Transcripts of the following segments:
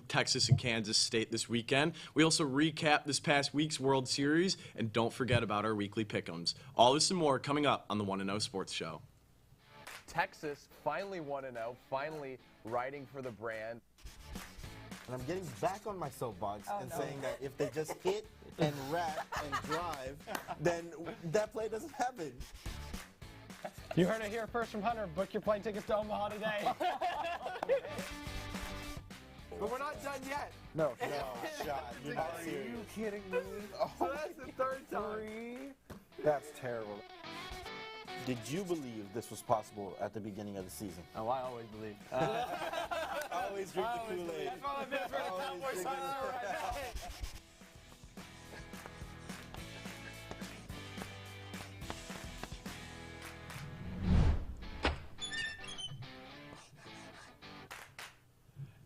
Texas and Kansas State this weekend. We also recap this past week's World Series, and don't forget about our weekly pick'ems. All this and more coming up on the 1-0 Sports Show. Texas finally 1-0, finally riding for the brand. And I'm getting back on my soapbox saying that if they just hit and rap and drive, then that play doesn't happen. You heard it here first from Hunter. Book your plane tickets to Omaha today. But we're not done yet. No, shot. You're not Are serious. you kidding me? So that's the third time. That's terrible. Did you believe this was possible at the beginning of the season? Oh, I always believe. Always drink the Kool-Aid. That's why I'm in for the Cowboys right now.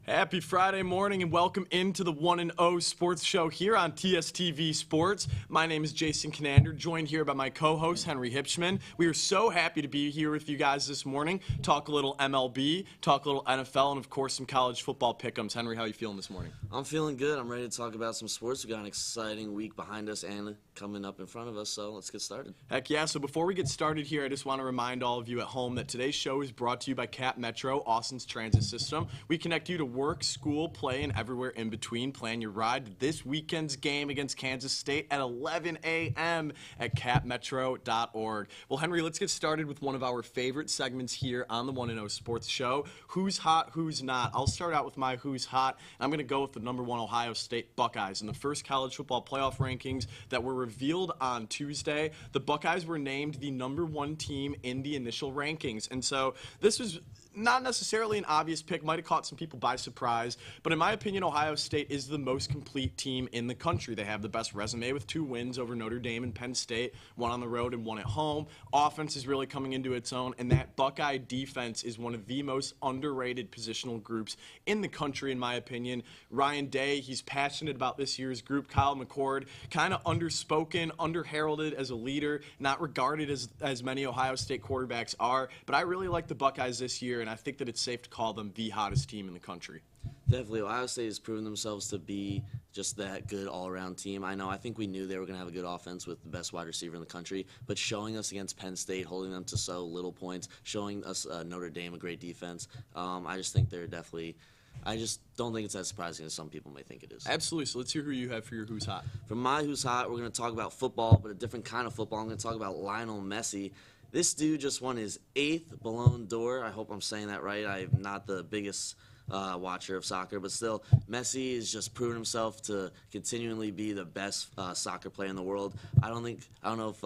Happy Friday morning and welcome into the 1-0 Sports Show here on TSTV Sports. My name is Jason Kinander, joined here by my co-host Henry Hipschman. We are so happy to be here with you guys this morning, talk a little MLB, talk a little NFL, and of course some college football pick'ems. Henry, how are you feeling this morning? I'm feeling good. I'm ready to talk about some sports. We've got an exciting week behind us and coming up in front of us, so let's get started. Heck yeah, so before we get started here, I just want to remind all of you at home that today's show is brought to you by Cap Metro, Austin's transit system. We connect you to work, school, play, and everywhere in between. Plan your ride to this weekend's game against Kansas State at 11 a.m. at capmetro.org. Well, Henry, let's get started with one of our favorite segments here on the 1-0 Sports Show. Who's hot, who's not? I'll start out with my who's hot. I'm going to go with the #1 Ohio State Buckeyes. In the first college football playoff rankings that were revealed on Tuesday, the Buckeyes were named the #1 team in the initial rankings. And so this was not necessarily an obvious pick, might have caught some people by surprise, but in my opinion, Ohio State is the most complete team in the country. They have the best resume with 2 wins over Notre Dame and Penn State, 1 on the road and 1 at home. Offense is really coming into its own, and that Buckeye defense is one of the most underrated positional groups in the country, in my opinion. Ryan Day, he's passionate about this year's group. Kyle McCord, kind of underspoken, underheralded as a leader, not regarded as many Ohio State quarterbacks are, but I really like the Buckeyes this year, and I think that it's safe to call them the hottest team in the country. Definitely, Ohio State has proven themselves to be just that good all-around team. I think we knew they were going to have a good offense with the best wide receiver in the country, but showing us against Penn State, holding them to so little points, showing us Notre Dame a great defense, I just think they're definitely – I just don't think it's as surprising as some people may think it is. Absolutely. So let's hear who you have for your who's hot. For my who's hot, we're going to talk about football, but a different kind of football. I'm going to talk about Lionel Messi. This dude just won his 8th Ballon d'Or. I hope I'm saying that right. I'm not the biggest watcher of soccer, but still, Messi has just proven himself to continually be the best soccer player in the world. I don't know if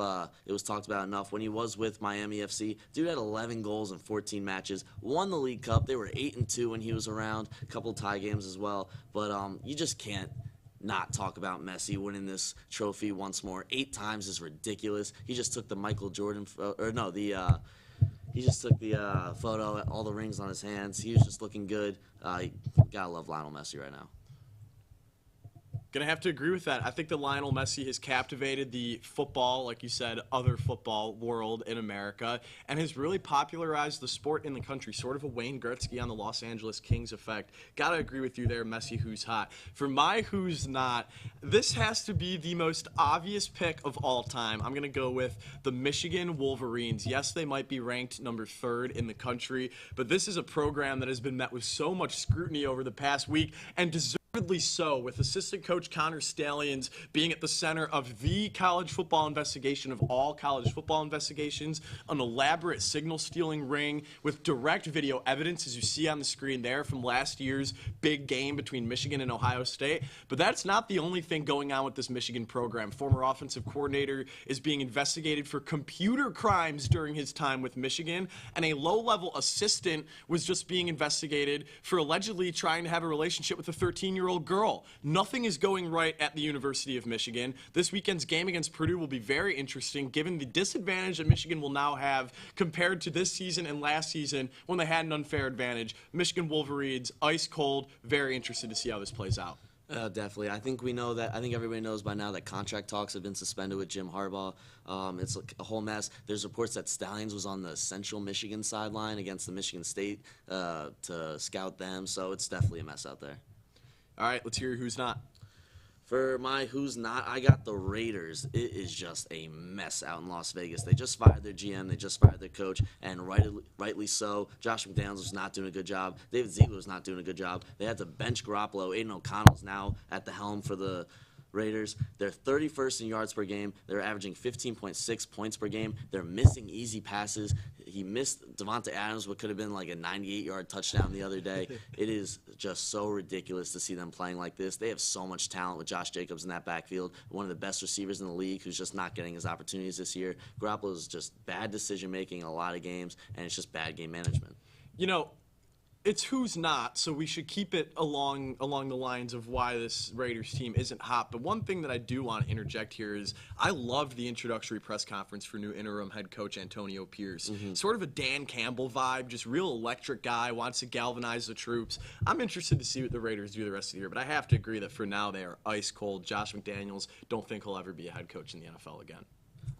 it was talked about enough. When he was with Miami FC, dude had 11 goals in 14 matches, won the League Cup. They were 8-2 when he was around, a couple tie games as well. But you just can't not talk about Messi winning this trophy once more. 8 times is ridiculous. He just took the Michael Jordan, he just took the photo, all the rings on his hands. He was just looking good. Gotta love Lionel Messi right now. Gonna have to agree with that. I think that Lionel Messi has captivated the football, like you said, other football world in America, and has really popularized the sport in the country, sort of a Wayne Gretzky on the Los Angeles Kings effect. Gotta agree with you there, Messi who's hot. For my who's not, this has to be the most obvious pick of all time. I'm gonna go with the Michigan Wolverines. Yes, they might be ranked number 3rd in the country, but this is a program that has been met with so much scrutiny over the past week, and deservedly so, with assistant coach Connor Stallions being at the center of the college football investigation of all college football investigations, an elaborate signal stealing ring with direct video evidence, as you see on the screen there, from last year's big game between Michigan and Ohio State. But that's not the only thing going on with this Michigan program. Former offensive coordinator is being investigated for computer crimes during his time with Michigan, and a low-level assistant was just being investigated for allegedly trying to have a relationship with a 13-year-old girl. Nothing is going right at the University of Michigan. This weekend's game against Purdue will be very interesting, given the disadvantage that Michigan will now have compared to this season and last season when they had an unfair advantage. Michigan Wolverines, ice cold, very interested to see how this plays out. Definitely. I think everybody knows by now that contract talks have been suspended with Jim Harbaugh. It's like a whole mess. There's reports that Stallions was on the Central Michigan sideline against the Michigan State to scout them, so it's definitely a mess out there. All right, let's hear who's not. For my who's not, I got the Raiders. It is just a mess out in Las Vegas. They just fired their GM, they just fired their coach, and rightly so. Josh McDaniels was not doing a good job. David Ziegler was not doing a good job. They had to bench Garoppolo. Aiden O'Connell's now at the helm for the Raiders. They're 31st in yards per game. They're averaging 15.6 points per game. They're missing easy passes. He missed Devontae Adams, what could have been like a 98-yard touchdown the other day. It is just so ridiculous to see them playing like this. They have so much talent with Josh Jacobs in that backfield, one of the best receivers in the league who's just not getting his opportunities this year. Garoppolo is just bad decision-making in a lot of games, and it's just bad game management. You know, it's who's not, so we should keep it along the lines of why this Raiders team isn't hot. But one thing that I do want to interject here is I loved the introductory press conference for new interim head coach Antonio Pierce. Sort of a Dan Campbell vibe, just real electric guy, wants to galvanize the troops. I'm interested to see what the Raiders do the rest of the year, but I have to agree that for now they are ice cold. Josh McDaniels, don't think he'll ever be a head coach in the NFL again.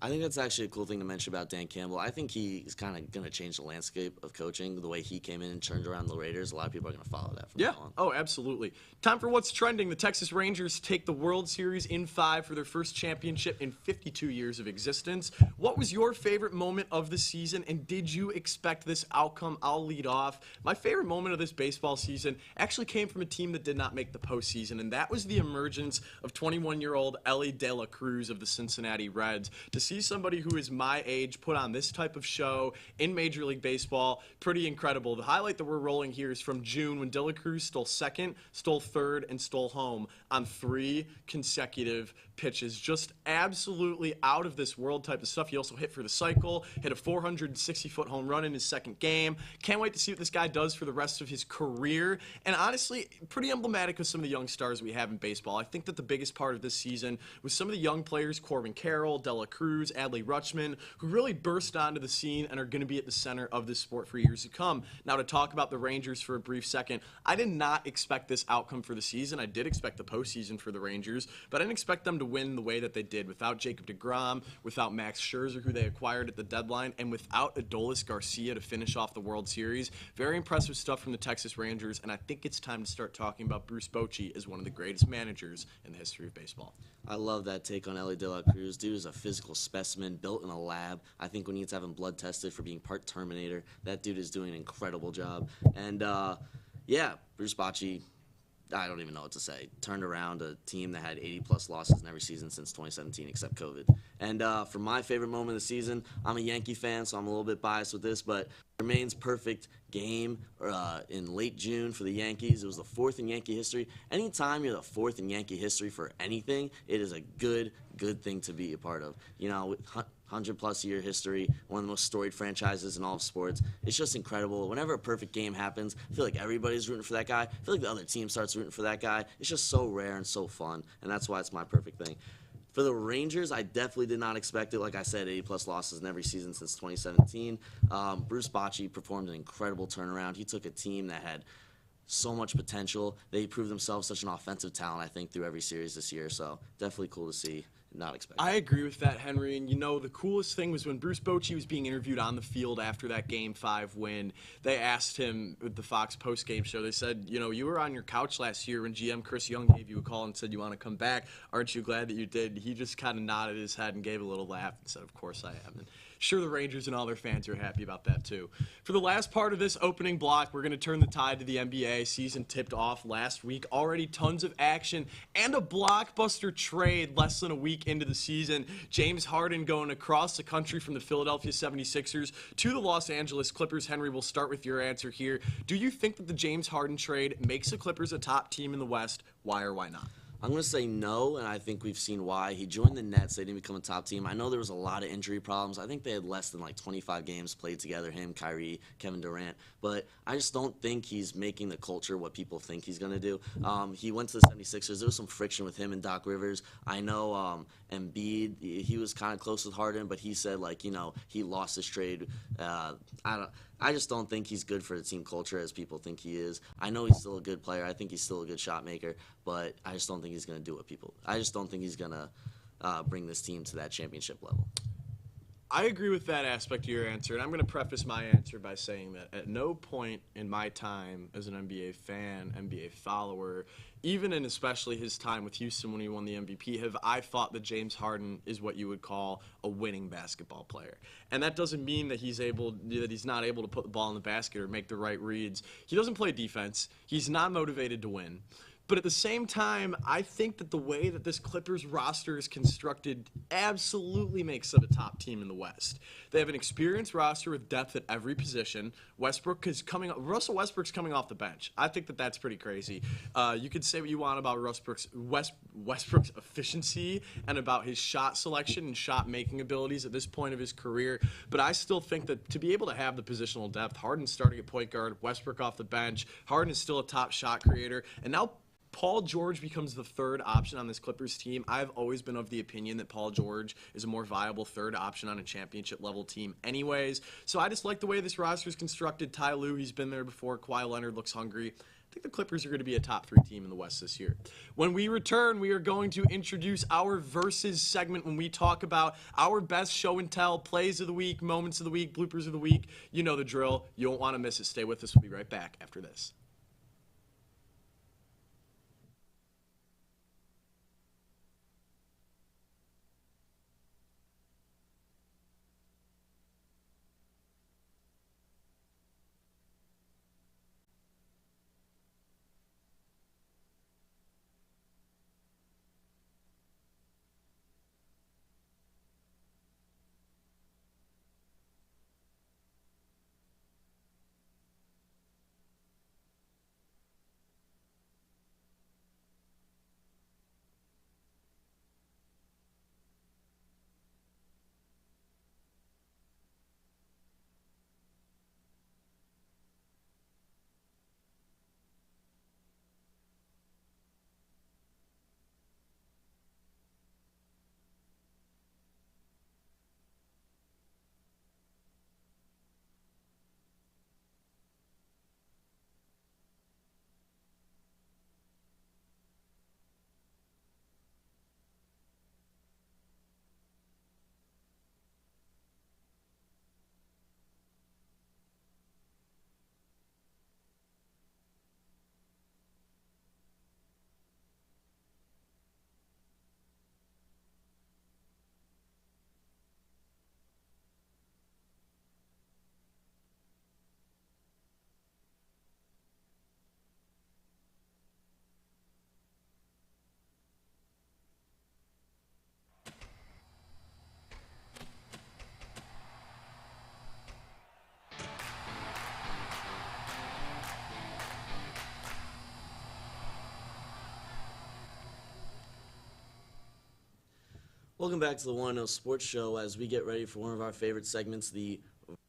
I think that's actually a cool thing to mention about Dan Campbell. I think he's kind of going to change the landscape of coaching. The way he came in and turned around the Raiders, a lot of people are going to follow that from now on. Oh, absolutely. Time for what's trending. The Texas Rangers take the World Series in 5 for their first championship in 52 years of existence. What was your favorite moment of the season, and did you expect this outcome? I'll lead off. My favorite moment of this baseball season actually came from a team that did not make the postseason, and that was the emergence of 21-year-old Elly De La Cruz of the Cincinnati Reds. To see somebody who is my age put on this type of show in Major League Baseball, pretty incredible. The highlight that we're rolling here is from June when De La Cruz stole second, stole third, and stole home on 3 consecutive pitches. Just absolutely out of this world type of stuff. He also hit for the cycle, hit a 460-foot home run in his second game. Can't wait to see what this guy does for the rest of his career. And honestly, pretty emblematic of some of the young stars we have in baseball. I think that the biggest part of this season was some of the young players, Corbin Carroll, De La Cruz, Adley Rutschman, who really burst onto the scene and are going to be at the center of this sport for years to come. Now, to talk about the Rangers for a brief second, I did not expect this outcome for the season. I did expect the postseason for the Rangers, but I didn't expect them to win the way that they did without Jacob deGrom, without Max Scherzer, who they acquired at the deadline, and without Adolis Garcia to finish off the World Series. Very impressive stuff from the Texas Rangers, and I think it's time to start talking about Bruce Bochy as one of the greatest managers in the history of baseball. I love that take on Elly De La Cruz. Dude is a physical specimen built in a lab. I think when he's having blood tested for being part Terminator, that dude is doing an incredible job. And, yeah, Bruce Bochy, I don't even know what to say. Turned around a team that had 80-plus losses in every season since 2017 except COVID. And for my favorite moment of the season, I'm a Yankee fan, so I'm a little bit biased with this, but remains perfect game in late June for the Yankees. It was the 4th in Yankee history. Anytime you're the 4th in Yankee history for anything, it is a good thing to be a part of. You know, with 100-plus year history, one of the most storied franchises in all of sports. It's just incredible. Whenever a perfect game happens, I feel like everybody's rooting for that guy. I feel like the other team starts rooting for that guy. It's just so rare and so fun, and that's why it's my perfect thing. For the Rangers, I definitely did not expect it. Like I said, 80-plus losses in every season since 2017. Bruce Bochy performed an incredible turnaround. He took a team that had so much potential. They proved themselves such an offensive talent, I think, through every series this year. So definitely cool to see. Not expected. I agree with that, Henry. And, you know, the coolest thing was when Bruce Bochy was being interviewed on the field after that Game 5 win, they asked him at the Fox postgame show, they said, you know, you were on your couch last year when GM Chris Young gave you a call and said you want to come back. Aren't you glad that you did? He just kind of nodded his head and gave a little laugh and said, of course I am. And sure, the Rangers and all their fans are happy about that, too. For the last part of this opening block, we're going to turn the tide to the NBA. Season tipped off last week. Already tons of action and a blockbuster trade less than a week into the season. James Harden going across the country from the Philadelphia 76ers to the Los Angeles Clippers. Henry, we'll start with your answer here. Do you think that the James Harden trade makes the Clippers a top team in the West? Why or why not? I'm going to say no, and I think we've seen why. He joined the Nets. They didn't become a top team. I know there was a lot of injury problems. I think they had less than like 25 games played together, him, Kyrie, Kevin Durant. But I just don't think he's making the culture what people think he's going to do. He went to the 76ers. There was some friction with him and Doc Rivers. I know Embiid, he was kind of close with Harden, but he said, like, you know, he lost his trade. I just don't think he's good for the team culture as people think he is. I know he's still a good player. I think he's still a good shot maker, but I just don't think he's going to do what people. I just don't think he's going to bring this team to that championship level. I agree with that aspect of your answer, and I'm going to preface my answer by saying that at no point in my time as an NBA fan, NBA follower, even and especially his time with Houston when he won the MVP, have I thought that James Harden is what you would call a winning basketball player. And that doesn't mean that he's not able to put the ball in the basket or make the right reads. He doesn't play defense. He's not motivated to win. But at the same time, I think that the way that this Clippers roster is constructed absolutely makes them a top team in the West. They have an experienced roster with depth at every position. Russell Westbrook's coming off the bench. I think that that's pretty crazy. You could say what you want about Westbrook's efficiency and about his shot selection and shot making abilities at this point of his career, but I still think that to be able to have the positional depth, Harden starting at point guard, Westbrook off the bench, Harden is still a top shot creator, and now Paul George becomes the third option on this Clippers team. I've always been of the opinion that Paul George is a more viable third option on a championship-level team anyways. So I just like the way this roster is constructed. Ty Lue, he's been there before. Kawhi Leonard looks hungry. I think the Clippers are going to be a top 3 team in the West this year. When we return, we are going to introduce our Versus segment when we talk about our best show and tell, plays of the week, moments of the week, bloopers of the week. You know the drill. You won't want to miss it. Stay with us. We'll be right back after this. Welcome back to the 1-0 Sports Show as we get ready for one of our favorite segments, the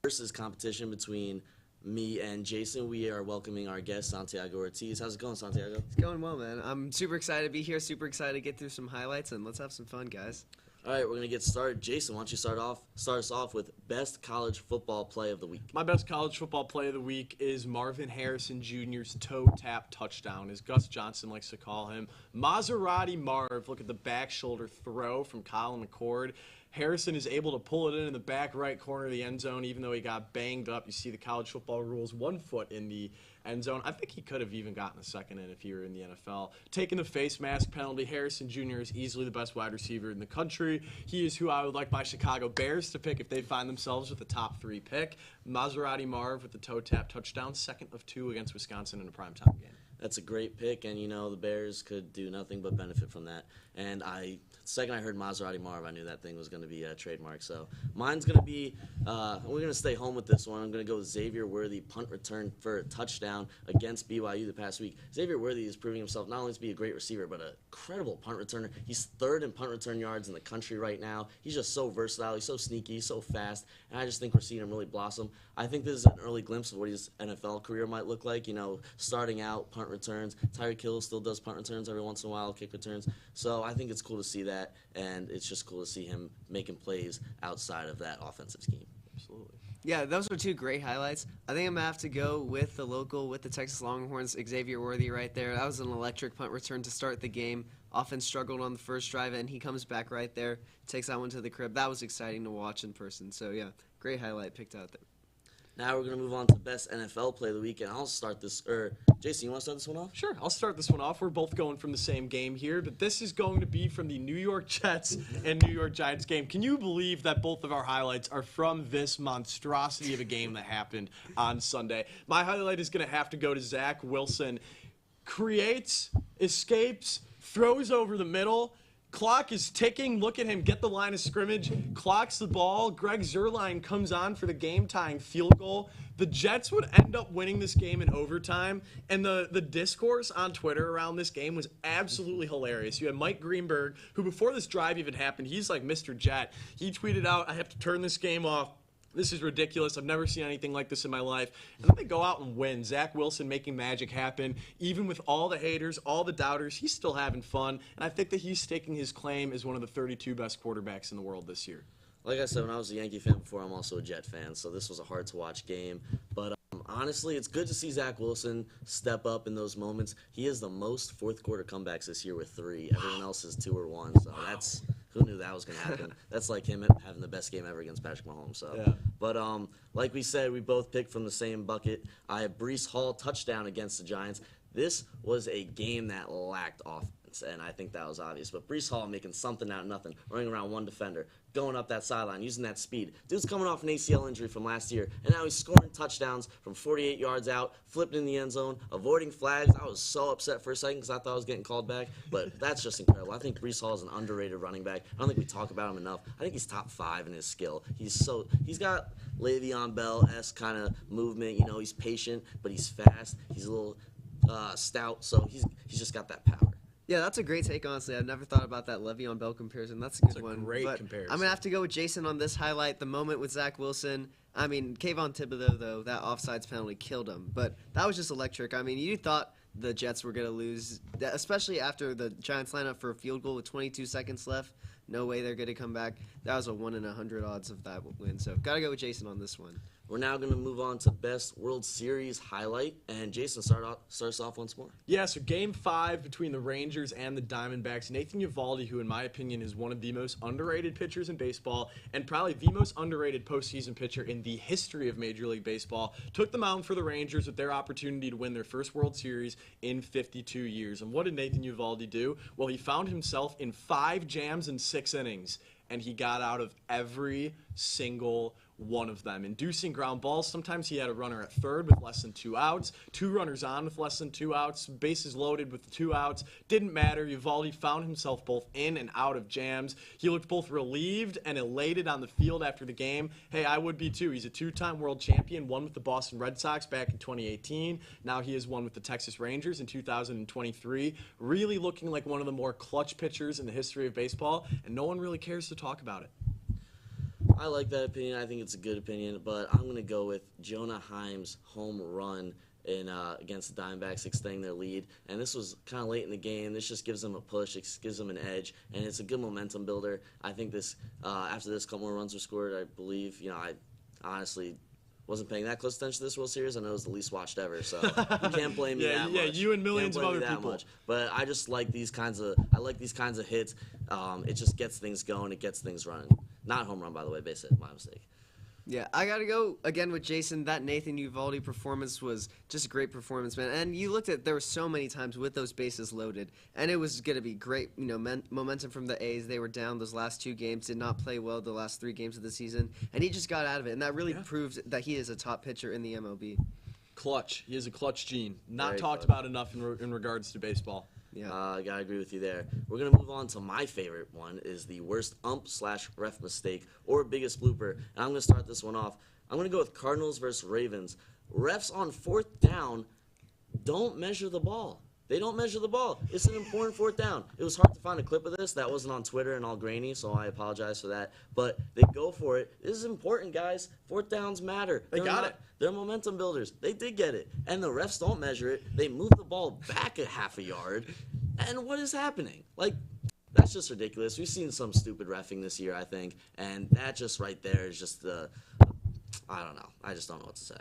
Versus competition between me and Jason. We are welcoming our guest, Santiago Ortiz. How's it going, Santiago? It's going well, man. I'm super excited to be here, super excited to get through some highlights, and let's have some fun, guys. All right, we're going to get started. Jason, why don't you start us off with best college football play of the week? My best college football play of the week is Marvin Harrison Jr.'s toe tap touchdown, as Gus Johnson likes to call him. Maserati Marv, look at the back shoulder throw from Colin McCord. Harrison is able to pull it in the back right corner of the end zone, even though he got banged up. You see the college football rules, 1 foot in the end zone. I think he could have even gotten a second in if he were in the NFL. Taking the face mask penalty, Harrison Jr. is easily the best wide receiver in the country. He is who I would like my Chicago Bears to pick if they find themselves with a top 3 pick. Maserati Marv with the toe tap touchdown, 2nd of 2 against Wisconsin in a primetime game. That's a great pick, and, you know, the Bears could do nothing but benefit from that. And the second I heard Maserati Marv, I knew that thing was going to be a trademark. So mine's going to be, we're going to stay home with this one. I'm going to go with Xavier Worthy, punt return for a touchdown against BYU the past week. Xavier Worthy is proving himself not only to be a great receiver, but an incredible punt returner. He's 3rd in punt return yards in the country right now. He's just so versatile. He's so sneaky, so fast, and I just think we're seeing him really blossom. I think this is an early glimpse of what his NFL career might look like, you know, starting out, punt returns. Tyreek Hill still does punt returns every once in a while, kick returns. So I think it's cool to see that, and it's just cool to see him making plays outside of that offensive scheme. Absolutely. Yeah, those were two great highlights. I think I'm going to have to go with the local, with the Texas Longhorns, Xavier Worthy right there. That was an electric punt return to start the game. Offense struggled on the first drive, and he comes back right there, takes that one to the crib. That was exciting to watch in person. So, yeah, great highlight picked out there. Now we're going to move on to best NFL play of the week, and I'll start this. Jason, you want to start this one off? Sure, I'll start this one off. We're both going from the same game here, but this is going to be from the New York Jets and New York Giants game. Can you believe that both of our highlights are from this monstrosity of a game that happened on Sunday? My highlight is going to have to go to Zach Wilson. Creates, escapes, throws over the middle. Clock is ticking. Look at him get the line of scrimmage. Clocks the ball. Greg Zuerlein comes on for the game-tying field goal. The Jets would end up winning this game in overtime, and the discourse on Twitter around this game was absolutely hilarious. You had Mike Greenberg, who before this drive even happened, he's like Mr. Jet. He tweeted out, "I have to turn this game off. This is ridiculous. I've never seen anything like this in my life." And then they go out and win. Zach Wilson making magic happen. Even with all the haters, all the doubters, he's still having fun. And I think that he's staking his claim as one of the 32 best quarterbacks in the world this year. Like I said, when I was a Yankee fan before, I'm also a Jet fan, so this was a hard-to-watch game. But honestly, it's good to see Zach Wilson step up in those moments. He has the most fourth-quarter comebacks this year with 3. Everyone else is 2 or 1, so that's – who knew that was going to happen? That's like him having the best game ever against Patrick Mahomes. So, yeah. But like we said, we both picked from the same bucket. I have Breece Hall touchdown against the Giants. This was a game that lacked offense, and I think that was obvious. But Breece Hall making something out of nothing, running around one defender, going up that sideline, using that speed. Dude's coming off an ACL injury from last year, and now he's scoring touchdowns from 48 yards out, flipped in the end zone, avoiding flags. I was so upset for a second because I thought I was getting called back, but that's just incredible. I think Breece Hall is an underrated running back. I don't think we talk about him enough. I think he's top 5 in his skill. He's got Le'Veon Bell-esque kind of movement. You know, he's patient, but he's fast. He's a little stout, so he's just got that power. Yeah, that's a great take, honestly. I've never thought about that Le'Veon Bell comparison. That's a good one. Great but comparison. I'm going to have to go with Jason on this highlight, the moment with Zach Wilson. I mean, Kayvon Thibodeau, though, that offsides penalty killed him. But that was just electric. I mean, you thought the Jets were going to lose, especially after the Giants line up for a field goal with 22 seconds left. No way they're going to come back. That was a 1 in 100 odds of that win. So got to go with Jason on this one. We're now going to move on to Best World Series highlight, and Jason, start us off once more. Yeah, so Game 5 between the Rangers and the Diamondbacks. Nathan Eovaldi, who in my opinion is one of the most underrated pitchers in baseball and probably the most underrated postseason pitcher in the history of Major League Baseball, took the mound for the Rangers with their opportunity to win their first World Series in 52 years. And what did Nathan Eovaldi do? Well, he found himself in 5 jams in 6 innings, and he got out of every single one of them, inducing ground balls. Sometimes he had a runner at third with less than 2 outs, 2 runners on with less than 2 outs, bases loaded with 2 outs. Didn't matter. Eovaldi found himself both in and out of jams. He looked both relieved and elated on the field after the game. Hey, I would be too. He's a 2-time world champion, one with the Boston Red Sox back in 2018. Now he is one with the Texas Rangers in 2023. Really looking like one of the more clutch pitchers in the history of baseball, and no one really cares to talk about it. I like that opinion. I think it's a good opinion, but I'm going to go with Jonah Heim's home run against the Diamondbacks, extending their lead. And this was kind of late in the game. This just gives them a push. It gives them an edge, and it's a good momentum builder. I think this after this, a couple more runs were scored. I believe, I honestly wasn't paying that close attention to this World Series. I know it was the least watched ever, so you can't blame me that much. Yeah, you and millions of other people. But I just like these kinds of hits. It just gets things going. It gets things running. Not home run, by the way, base hit. My mistake. Yeah, I got to go again with Jason. That Nathan Eovaldi performance was just a great performance, man. And you looked at, there were so many times with those bases loaded, and it was going to be great, momentum from the A's. They were down those last 2 games, did not play well the last 3 games of the season, and he just got out of it. And that really proved that he is a top pitcher in the MLB. Clutch. He has a clutch gene. Not Very talked clutch. about enough in regards to baseball. Yeah. I gotta agree with you there. We're gonna move on to my favorite one, is the worst ump/ref mistake or biggest blooper. And I'm gonna start this one off. I'm gonna go with Cardinals versus Ravens. Refs on 4th down don't measure the ball. They don't measure the ball. It's an important 4th down. It was hard to find a clip of this. That wasn't on Twitter and all grainy, so I apologize for that. But they go for it. This is important, guys. 4th downs matter. They got it. They're momentum builders. They did get it. And the refs don't measure it. They move the ball back a half a yard. And what is happening? That's just ridiculous. We've seen some stupid reffing this year, I think. And that just right there is just I don't know. I just don't know what to say.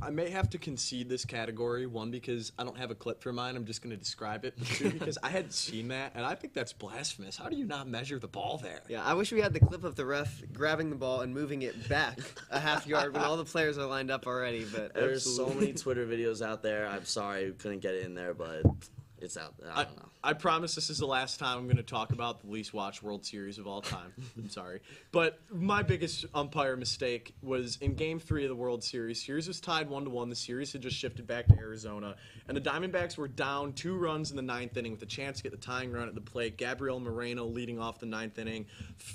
I may have to concede this category, one, because I don't have a clip for mine. I'm just going to describe it. But two, because I hadn't seen that, and I think that's blasphemous. How do you not measure the ball there? Yeah, I wish we had the clip of the ref grabbing the ball and moving it back a half yard when all the players are lined up already. But There's so many Twitter videos out there. I'm sorry we couldn't get it in there, but it's out there. I don't know. I promise this is the last time I'm going to talk about the least watched World Series of all time. I'm sorry. But my biggest umpire mistake was in Game 3 of the World Series. Series was tied 1-1. The series had just shifted back to Arizona. And the Diamondbacks were down 2 runs in the 9th inning with a chance to get the tying run at the plate. Gabriel Moreno leading off the 9th inning.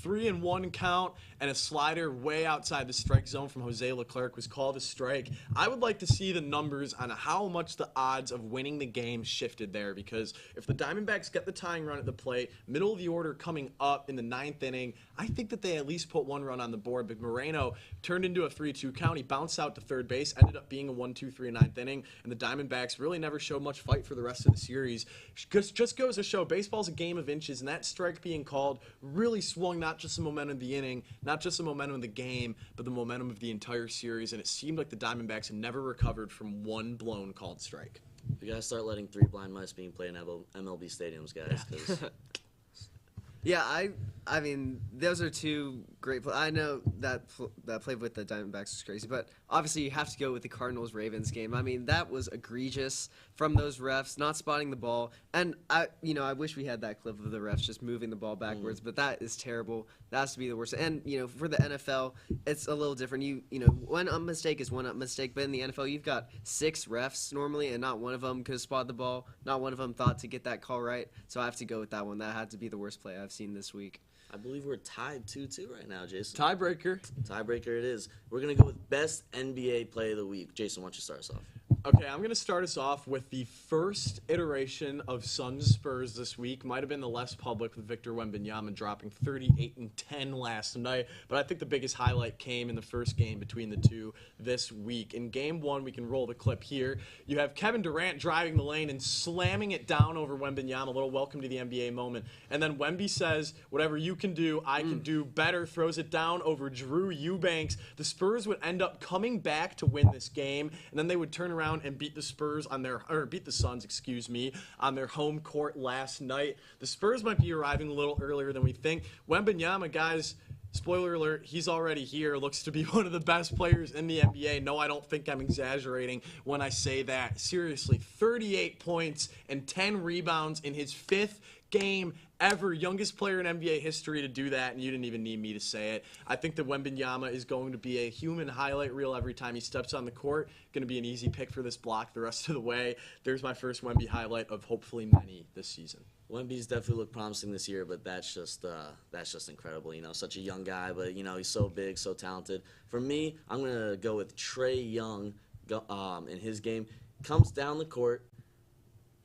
3-1 count and a slider way outside the strike zone from Jose Leclerc was called a strike. I would like to see the numbers on how much the odds of winning the game shifted there, because if the Diamondbacks get the tying run at the plate, middle of the order coming up in the 9th inning, I think that they at least put 1 run on the board. But Moreno turned into a 3-2 count. He bounced out to third base, ended up being a 1-2-3 9th inning, and the Diamondbacks really never showed much fight for the rest of the series. Just goes to show baseball's a game of inches, and that strike being called really swung not just the momentum of the inning, not just the momentum of the game, but the momentum of the entire series, and it seemed like the Diamondbacks had never recovered from 1 blown called strike. We gotta start letting 3 blind mice being played in MLB stadiums, guys. 'Cause yeah, I mean, those are 2 great plays. I know that play with the Diamondbacks was crazy, but obviously you have to go with the Cardinals-Ravens game. I mean, that was egregious from those refs not spotting the ball. And I wish we had that clip of the refs just moving the ball backwards, but that is terrible. That has to be the worst. And for the NFL, it's a little different. One mistake is one mistake, but in the NFL, you've got 6 refs normally, and not one of them could spot the ball. Not one of them thought to get that call right. So I have to go with that one. That had to be the worst play I've seen this week. I believe we're tied 2-2 right now, Jason. Tiebreaker. Tiebreaker it is. We're going to go with best NBA play of the week. Jason, why don't you start us off? Okay, I'm going to start us off with the first iteration of Suns Spurs this week. Might have been the less public with Victor Wembanyama dropping 38 and 10 last night, but I think the biggest highlight came in the first game between the two this week. In Game 1, we can roll the clip here. You have Kevin Durant driving the lane and slamming it down over Wembanyama, a little welcome to the NBA moment. And then Wemby says, whatever you can do, I can do better, throws it down over Drew Eubanks. The Spurs would end up coming back to win this game, and then they would turn around and beat the Suns, on their home court last night. The Spurs might be arriving a little earlier than we think. Wembanyama, guys, spoiler alert, he's already here. Looks to be one of the best players in the NBA. No, I don't think I'm exaggerating when I say that. Seriously, 38 points and 10 rebounds in his 5th game ever. Youngest player in NBA history to do that, and you didn't even need me to say it. I think that Wembanyama is going to be a human highlight reel every time he steps on the court. Going to be an easy pick for this block the rest of the way. There's my first Wemby highlight of hopefully many this season. Wemby's definitely looked promising this year, but that's just incredible. Such a young guy, but he's so big, so talented. For me, I'm gonna go with Trae Young. In his game, comes down the court.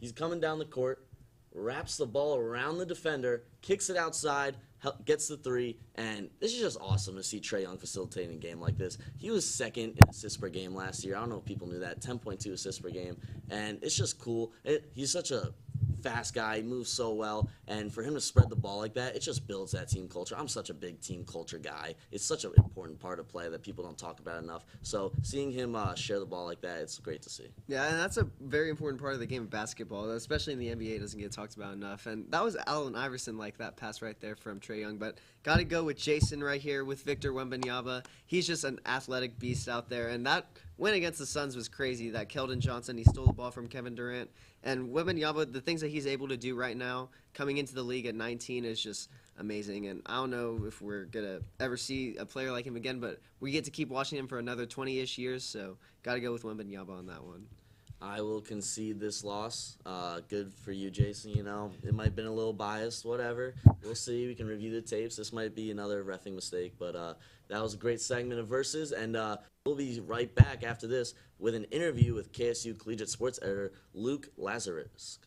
He's coming down the court, wraps the ball around the defender, kicks it outside, gets the 3, and this is just awesome to see Trae Young facilitating a game like this. He was 2nd in assists per game last year. I don't know if people knew that, 10.2 assists per game, and it's just cool. He's such a fast guy, he moves so well, and for him to spread the ball like that, it just builds that team culture. I'm such a big team culture guy. It's such an important part of play that people don't talk about enough. So seeing him share the ball like that, it's great to see. Yeah, and that's a very important part of the game of basketball, especially in the NBA. It doesn't get talked about enough. And that was Allen Iverson, like that pass right there from Trae Young. But got to go with Jason right here with Victor Wembanyama. He's just an athletic beast out there, and that win against the Suns was crazy. That Keldon Johnson, he stole the ball from Kevin Durant. And Wembanyama, the things that he's able to do right now, coming into the league at 19, is just amazing. And I don't know if we're going to ever see a player like him again, but we get to keep watching him for another 20-ish years, so got to go with Wembanyama on that one. I will concede this loss. Good for you, Jason. It might have been a little biased, whatever. We'll see. We can review the tapes. This might be another reffing mistake, but that was a great segment of Versus, and we'll be right back after this with an interview with KSU Collegiate Sports Editor Luke Lazarczyk.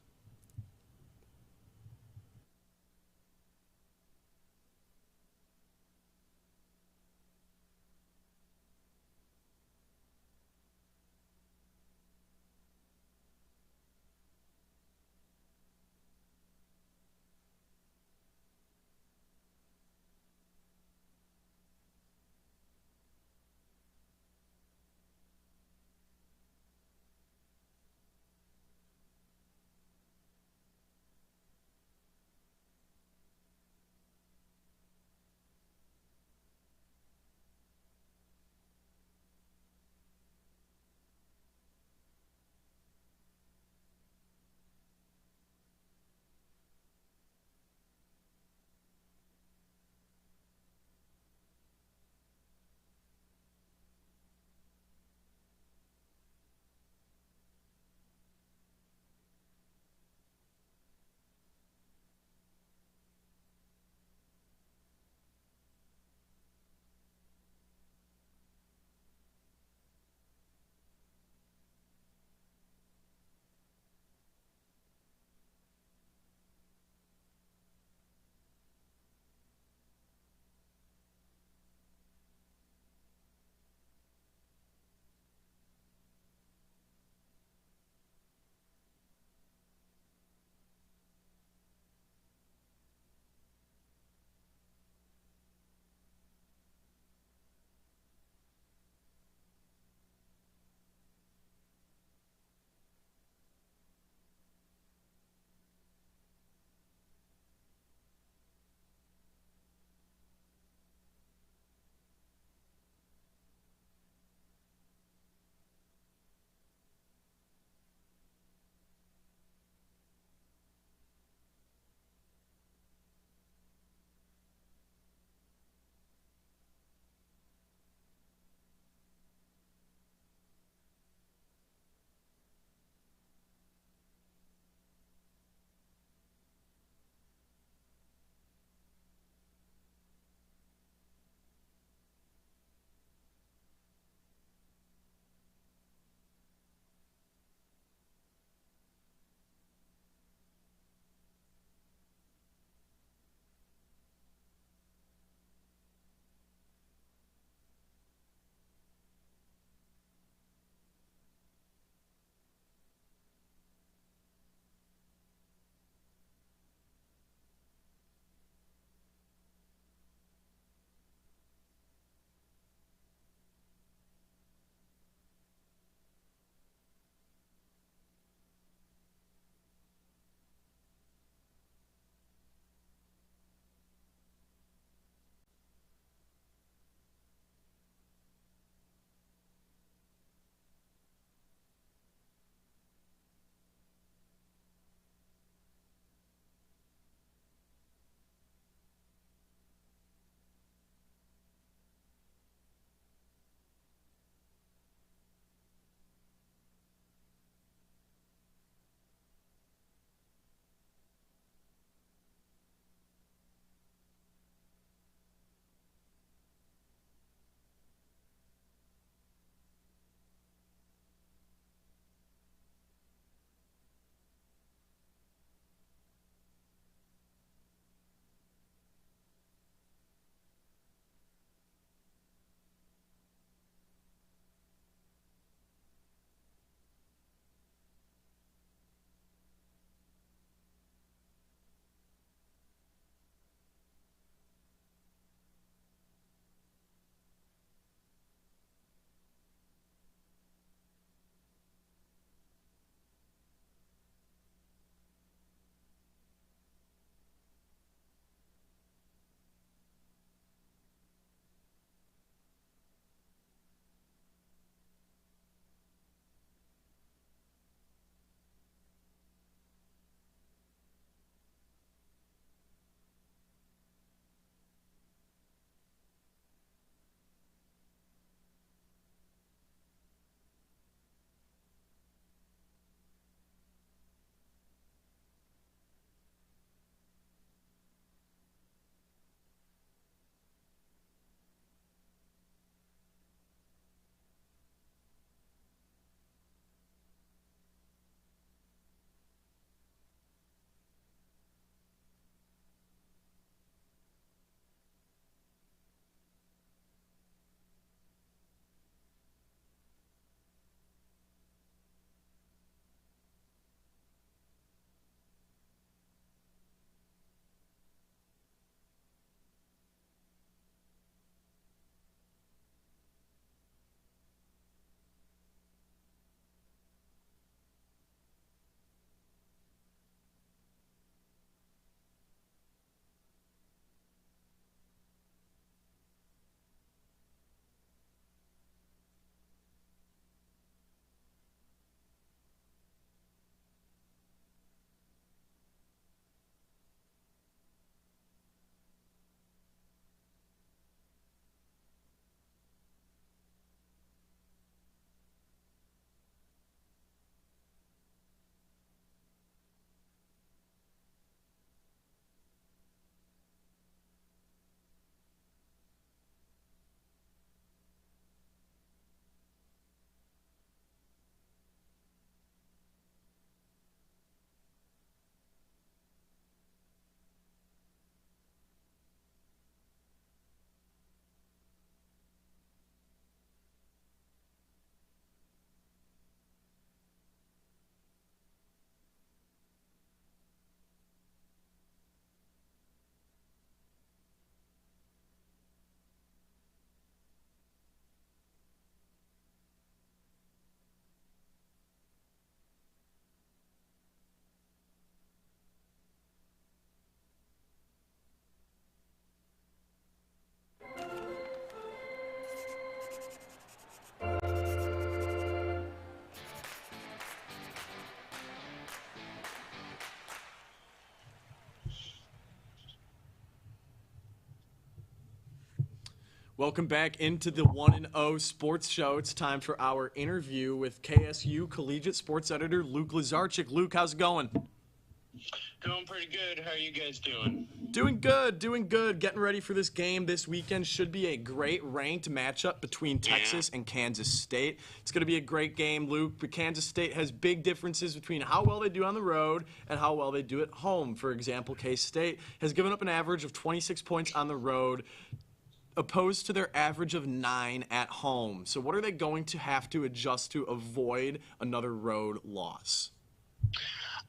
Welcome back into the 1-0 Sports Show. It's time for our interview with KSU Collegiate Sports Editor Luke Lazarczyk. Luke, how's it going? Doing pretty good. How are you guys doing? Doing good, doing good. Getting ready for this game this weekend. Should be a great ranked matchup between Texas and Kansas State. It's going to be a great game, Luke. But Kansas State has big differences between how well they do on the road and how well they do at home. For example, K-State has given up an average of 26 points on the road, opposed to their average of 9 at home. So what are they going to have to adjust to avoid another road loss?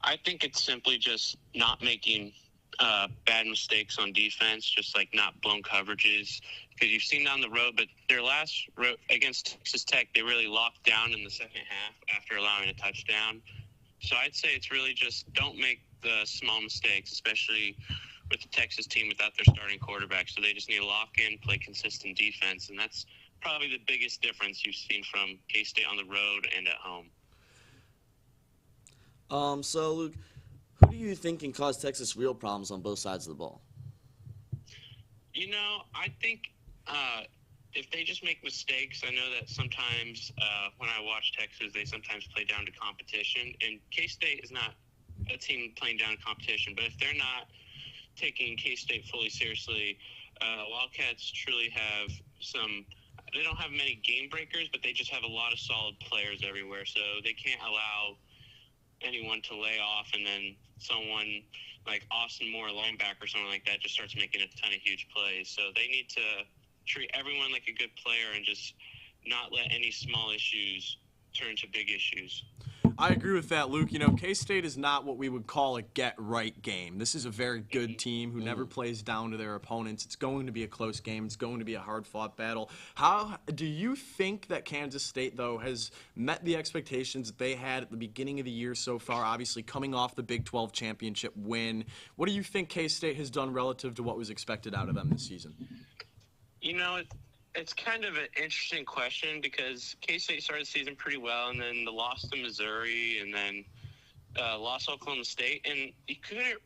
I think it's simply just not making bad mistakes on defense, just like not blown coverages. Because you've seen down the road, but their last road against Texas Tech, they really locked down in the second half after allowing a touchdown. So I'd say it's really just don't make the small mistakes, especially with the Texas team without their starting quarterback. So they just need to lock in, play consistent defense, and that's probably the biggest difference you've seen from K-State on the road and at home. So, Luke, who do you think can cause Texas real problems on both sides of the ball? You know, I think if they just make mistakes, I know that sometimes when I watch Texas, they sometimes play down to competition. And K-State is not a team playing down to competition. But if they're not taking K-State fully seriously, Wildcats truly have they don't have many game breakers, but they just have a lot of solid players everywhere. So they can't allow anyone to lay off, and then someone like Austin Moore, linebacker, or someone like that, just starts making a ton of huge plays. So they need to treat everyone like a good player and just not let any small issues turn to big issues. I agree with that, Luke. You know, K-State is not what we would call a get-right game. This is a very good team who never plays down to their opponents. It's going to be a close game. It's going to be a hard-fought battle. How do you think that Kansas State, though, has met the expectations that they had at the beginning of the year so far, obviously coming off the Big 12 championship win? What do you think K-State has done relative to what was expected out of them this season? You know, it's kind of an interesting question because K-State started the season pretty well, and then the loss to Missouri, and then lost Oklahoma State. And you couldn't,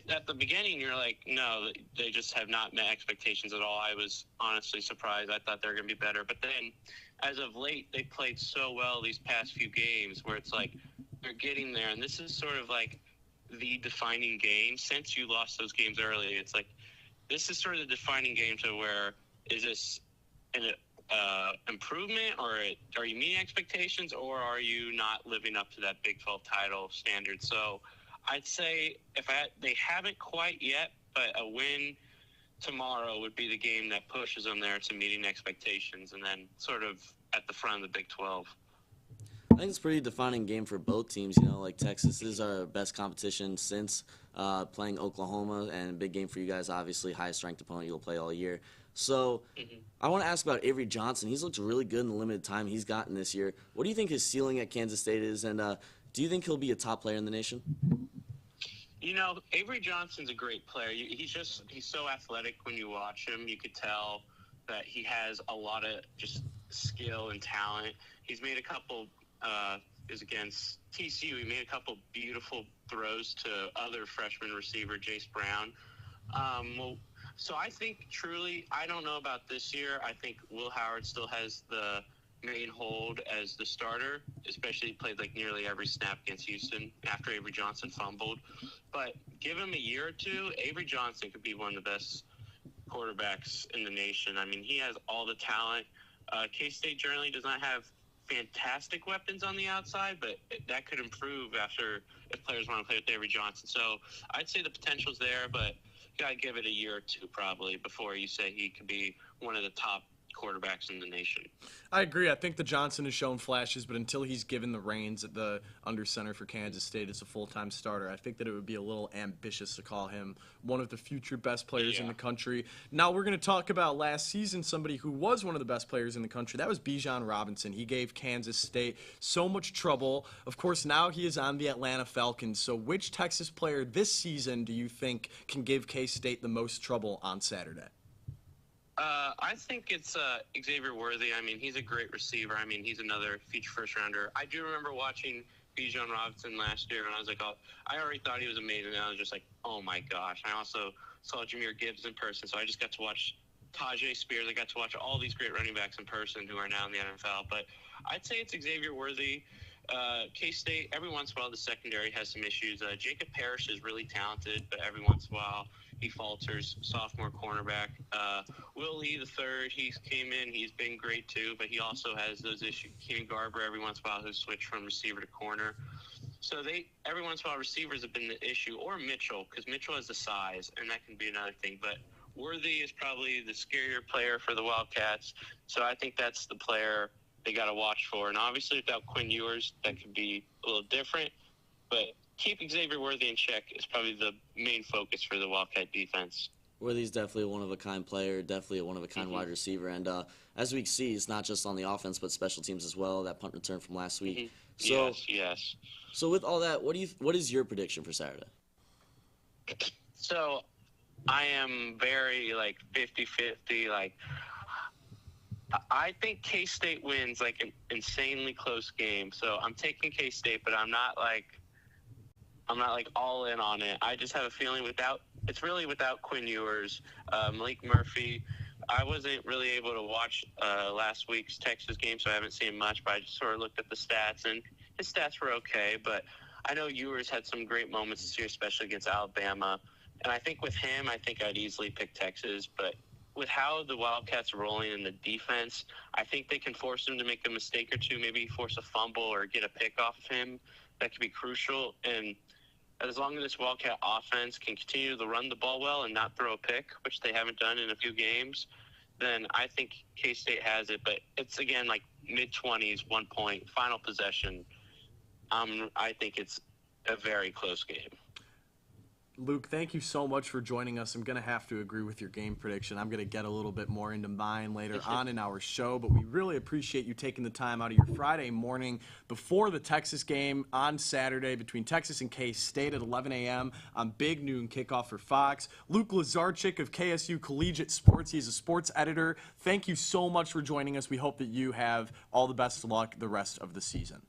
at the beginning, you're like, no, they just have not met expectations at all. I was honestly surprised. I thought they were going to be better. But then, as of late, they played so well these past few games where it's like they're getting there. And this is sort of like the defining game. Since you lost those games early, it's like this is sort of the defining game to where is this an improvement, or are you meeting expectations, or are you not living up to that Big 12 title standard? So I'd say they haven't quite yet, but a win tomorrow would be the game that pushes them there to meeting expectations and then sort of at the front of the Big 12. I think it's a pretty defining game for both teams. You know, like Texas is our best competition since playing Oklahoma, and a big game for you guys, obviously, highest ranked opponent you'll play all year. So I want to ask about Avery Johnson. He's looked really good in the limited time he's gotten this year. What do you think his ceiling at Kansas State is, and do you think he'll be a top player in the nation? You know, Avery Johnson's a great player. He's so athletic when you watch him. You could tell that he has a lot of just skill and talent. He's made a couple is against TCU. He made a couple beautiful throws to other freshman receiver Jace Brown. So I think truly, I don't know about this year. I think Will Howard still has the main hold as the starter, especially he played like nearly every snap against Houston after Avery Johnson fumbled. But give him a year or two, Avery Johnson could be one of the best quarterbacks in the nation. I mean, he has all the talent. K-State generally does not have fantastic weapons on the outside, but that could improve if players want to play with Avery Johnson. So I'd say the potential's there, but you gotta give it a year or two probably before you say he could be one of the top quarterbacks in the nation. I agree. I think that Johnson has shown flashes, but until he's given the reins at the under center for Kansas State as a full-time starter, I think that it would be a little ambitious to call him one of the future best players in the country. Now we're going to talk about last season, somebody who was one of the best players in the country. That was Bijan Robinson. He gave Kansas State so much trouble. Of course, now he is on the Atlanta Falcons. So which Texas player this season do you think can give K-State the most trouble on Saturday? I think it's Xavier Worthy. I mean, he's a great receiver. I mean, he's another future first-rounder. I do remember watching Bijan Robinson last year, and I was like, oh, I already thought he was amazing, and I was just like, oh, my gosh. I also saw Jahmyr Gibbs in person, so I just got to watch Tajay Spears. I got to watch all these great running backs in person who are now in the NFL. But I'd say it's Xavier Worthy. K-State, every once in a while, the secondary has some issues. Jacob Parrish is really talented, but every once in a while, he falters. Sophomore cornerback. Will Lee the third, he came in. He's been great too, but he also has those issues. Keenan Garber, every once in a while, who switched from receiver to corner. So every once in a while, receivers have been the issue, or Mitchell, because Mitchell has the size, and that can be another thing. But Worthy is probably the scarier player for the Wildcats, so I think that's the player they got to watch for. And obviously, without Quinn Ewers, that could be a little different. But keep Xavier Worthy in check is probably the main focus for the Wildcat defense. Worthy's definitely a one-of-a-kind player, definitely a one-of-a-kind wide receiver. And as we see, it's not just on the offense, but special teams as well, that punt return from last week. So, Yes. So with all that, what is your prediction for Saturday? So I am very, 50-50. I think K-State wins, an insanely close game. So I'm taking K-State, but I'm not all in on it. I just have a feeling without Quinn Ewers, Malik Murphy. I wasn't really able to watch last week's Texas game, so I haven't seen much, but I just sort of looked at the stats, and his stats were okay. But I know Ewers had some great moments this year, especially against Alabama. And I think with him, I'd easily pick Texas. But with how the Wildcats are rolling in the defense, I think they can force him to make a mistake or two, maybe force a fumble or get a pick off of him. That could be crucial. And as long as this Wildcat offense can continue to run the ball well and not throw a pick, which they haven't done in a few games, then I think K-State has it. But it's, again, mid-20s, 1 point, final possession. I think it's a very close game. Luke, thank you so much for joining us. I'm going to have to agree with your game prediction. I'm going to get a little bit more into mine later on in our show, but we really appreciate you taking the time out of your Friday morning before the Texas game on Saturday between Texas and K-State at 11 a.m. on Big Noon Kickoff for Fox. Luke Lazarczyk of KSU Collegiate Sports. He's a sports editor. Thank you so much for joining us. We hope that you have all the best luck the rest of the season.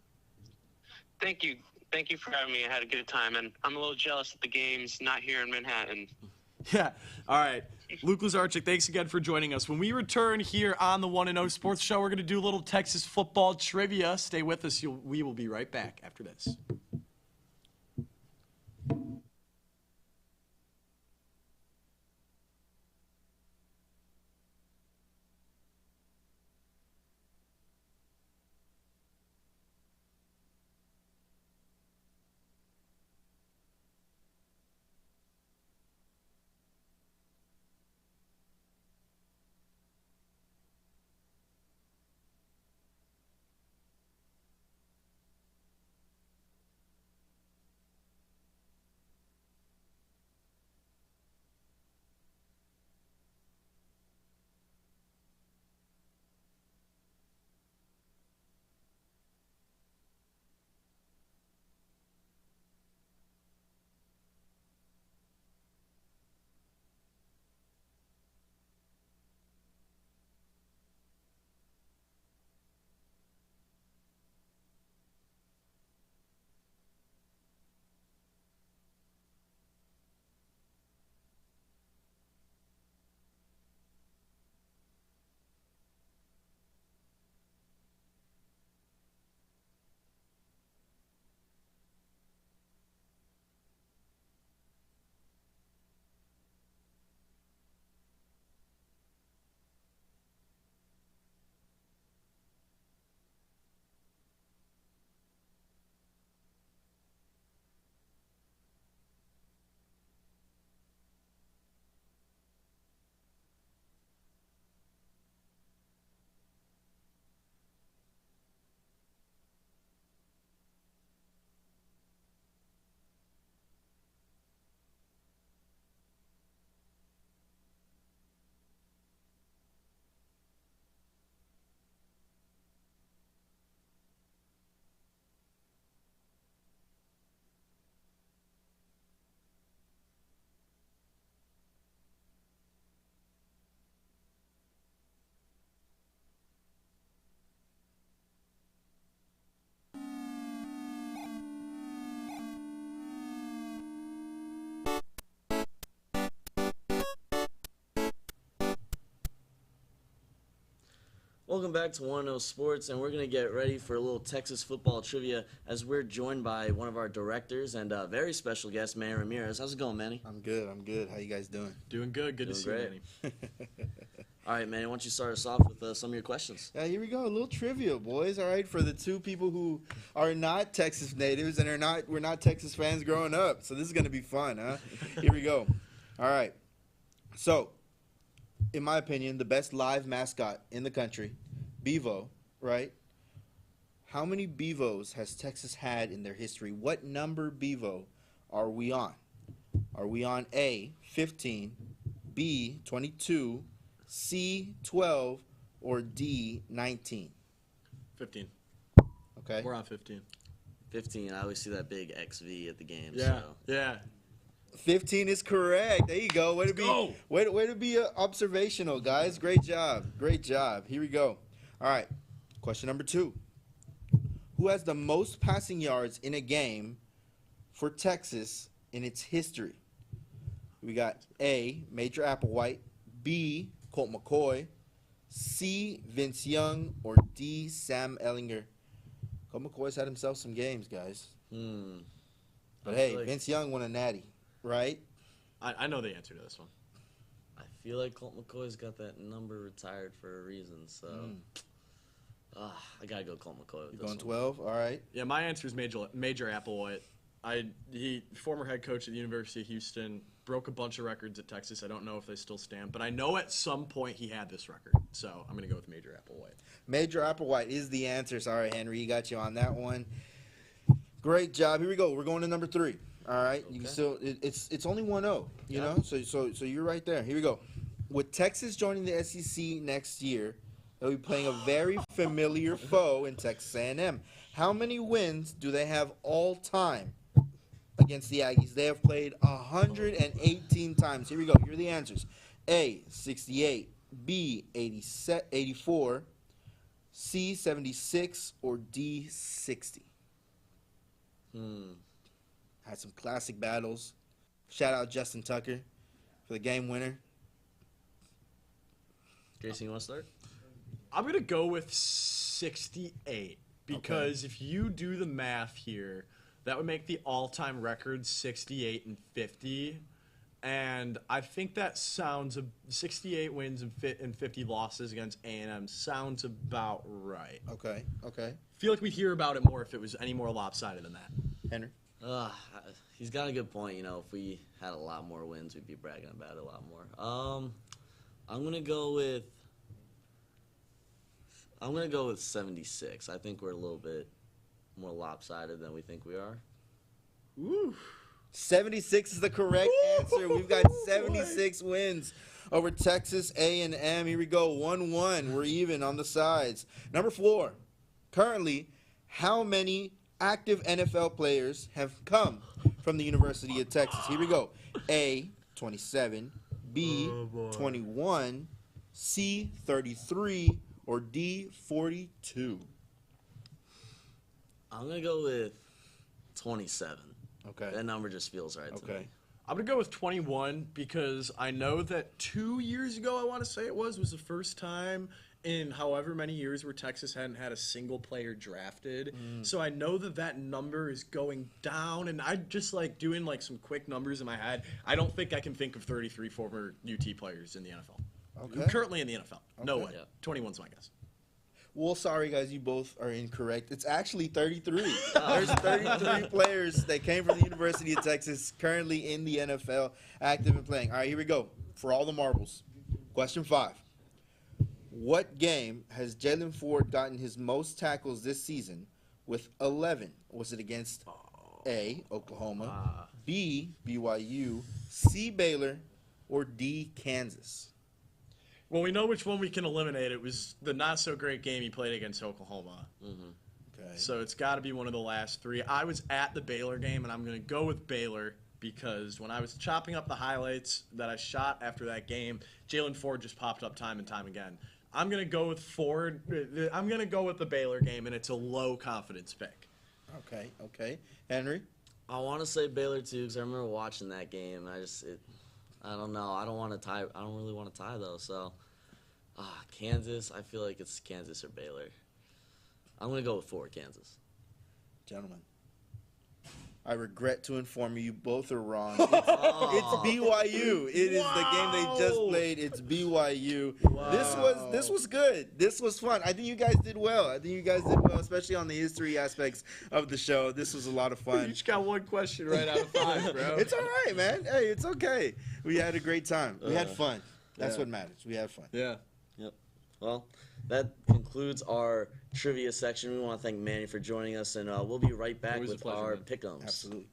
Thank you. Thank you for having me. I had a good time, and I'm a little jealous that the game's not here in Manhattan. Yeah. All right. Luke Lazarczyk, thanks again for joining us. When we return here on the 1-0 Sports Show, we're going to do a little Texas football trivia. Stay with us. We will be right back after this. Welcome back to 1-0 Sports, and we're going to get ready for a little Texas football trivia as we're joined by one of our directors and a very special guest, Manny Ramirez. How's it going, Manny? I'm good. How you guys doing? Doing good. Good to see you, great. Manny. All right, Manny, why don't you start us off with some of your questions? Yeah, here we go. A little trivia, boys. All right, for the two people who are not Texas natives and we're not Texas fans growing up. So this is going to be fun, huh? Here we go. All right. So, in my opinion, the best live mascot in the country, Bevo, right? How many Bevos has Texas had in their history? What number Bevo are we on? Are we on A, 15, B, 22, C, 12, or D, 19? 15. Okay. We're on 15. 15. I always see that big XV at the game. Yeah. So. Yeah. 15 is correct. There you go. Way to be, go. way to be observational, guys. Great job. Great job. Here we go. All right. Question number 2. Who has the most passing yards in a game for Texas in its history? We got A, Major Applewhite, B, Colt McCoy, C, Vince Young, or D, Sam Ellinger. Colt McCoy's had himself some games, guys. But hey, Vince Young won a natty, right? I know the answer to this one. I feel like Colt McCoy's got that number retired for a reason, so I gotta go Colt McCoy with You're this going one. 12? All right. Yeah, my answer is Major Applewhite. He former head coach at the University of Houston, broke a bunch of records at Texas. I don't know if they still stand, but I know at some point he had this record. So I'm gonna go with Major Applewhite. Major Applewhite is the answer. Sorry, Henry, you got you on that one. Great job. Here we go. We're going to number 3. All right. You can still. It's only 1-0. You know. So you're right there. Here we go. With Texas joining the SEC next year, they'll be playing a very familiar foe in Texas A&M. How many wins do they have all time against the Aggies? They have played 118 times. Here we go. Here are the answers. A, 68. B, 84. C, 76. Or D, 60. Had some classic battles. Shout out Justin Tucker for the game winner. Jason, you want to start? I'm gonna go with 68 because if you do the math here, that would make the all-time record 68 and 50, and I think that sounds 68 wins and 50 losses against A&M sounds about right. Okay. Feel like we'd hear about it more if it was any more lopsided than that. Henry? He's got a good point. You know, if we had a lot more wins, we'd be bragging about it a lot more. I'm gonna go with 76. I think we're a little bit more lopsided than we think we are. Ooh. 76 is the correct answer. We've got 76 wins over Texas A&M. Here we go, 1-1. We're even on the sides. Number 4. Currently, how many active NFL players have come from the University of Texas? Here we go. A, 27. B, 21. C, 33. Or D, 42. I'm gonna go with 27. Okay. That number just feels right to me. I'm going to go with 21 because I know that 2 years ago, I want to say it was the first time in however many years where Texas hadn't had a single player drafted. So I know that number is going down, and I just like doing like some quick numbers in my head. I don't think I can think of 33 former UT players in the NFL. Okay. Currently in the NFL. No way. Yeah. 21's my guess. Well, sorry, guys, you both are incorrect. It's actually 33. There's 33 players that came from the University of Texas currently in the NFL, active and playing. All right, here we go. For all the marbles. Question 5. What game has Jalen Ford gotten his most tackles this season with 11? Was it against A, Oklahoma, B, BYU, C, Baylor, or D, Kansas? Well, we know which one we can eliminate. It was the not-so-great game he played against Oklahoma. Okay. So it's got to be one of the last 3. I was at the Baylor game, and I'm going to go with Baylor because when I was chopping up the highlights that I shot after that game, Jalen Ford just popped up time and time again. I'm going to go with Ford. I'm going to go with the Baylor game, and it's a low-confidence pick. Okay. Henry? I want to say Baylor too because I remember watching that game. I don't know. I don't want to tie. I don't really want to tie though. So Kansas. I feel like it's Kansas or Baylor. I'm going to go with 4, Kansas. Gentlemen, I regret to inform you, you both are wrong. It's BYU. It is the game they just played. It's BYU. This was good. This was fun. I think you guys did well. Especially on the history aspects of the show. This was a lot of You fun. each got 1 question right out of 5, bro. It's all right, man. Hey, it's okay. We had a great time. We had fun. That's what matters. We had fun. Yeah. Yep. Well, that concludes our trivia section. We want to thank Manny for joining us, and we'll be right back Always a with pleasure, our man. pick'ems. Absolutely.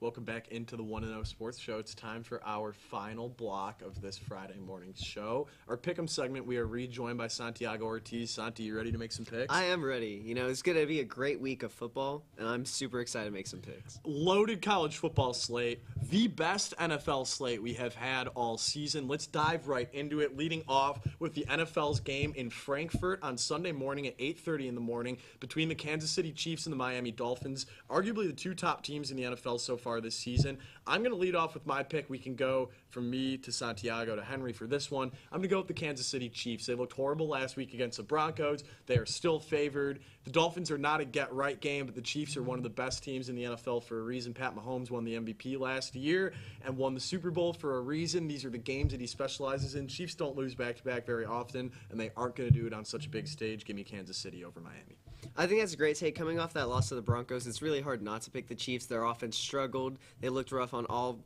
Welcome back into the 1-0 Sports Show. It's time for our final block of this Friday morning show. Our Pick'em segment, we are rejoined by Santiago Ortiz. Santi, you ready to make some picks? I am ready. You know, it's going to be a great week of football, and I'm super excited to make some picks. Loaded college football slate, the best NFL slate we have had all season. Let's dive right into it, leading off with the NFL's game in Frankfurt on Sunday morning at 8:30 in the morning between the Kansas City Chiefs and the Miami Dolphins, arguably the 2 top teams in the NFL so far this season. I'm going to lead off with my pick. We can go from me to Santiago to Henry for this one. I'm going to go with the Kansas City Chiefs. They looked horrible last week against the Broncos. They are still favored. The Dolphins are not a get-right game, but the Chiefs are one of the best teams in the NFL for a reason. Pat Mahomes won the MVP last year and won the Super Bowl for a reason. These are the games that he specializes in. Chiefs don't lose back-to-back very often, and they aren't going to do it on such a big stage. Give me Kansas City over Miami. I think that's a great take. Coming off that loss to the Broncos, it's really hard not to pick the Chiefs. Their offense struggled. They looked rough on all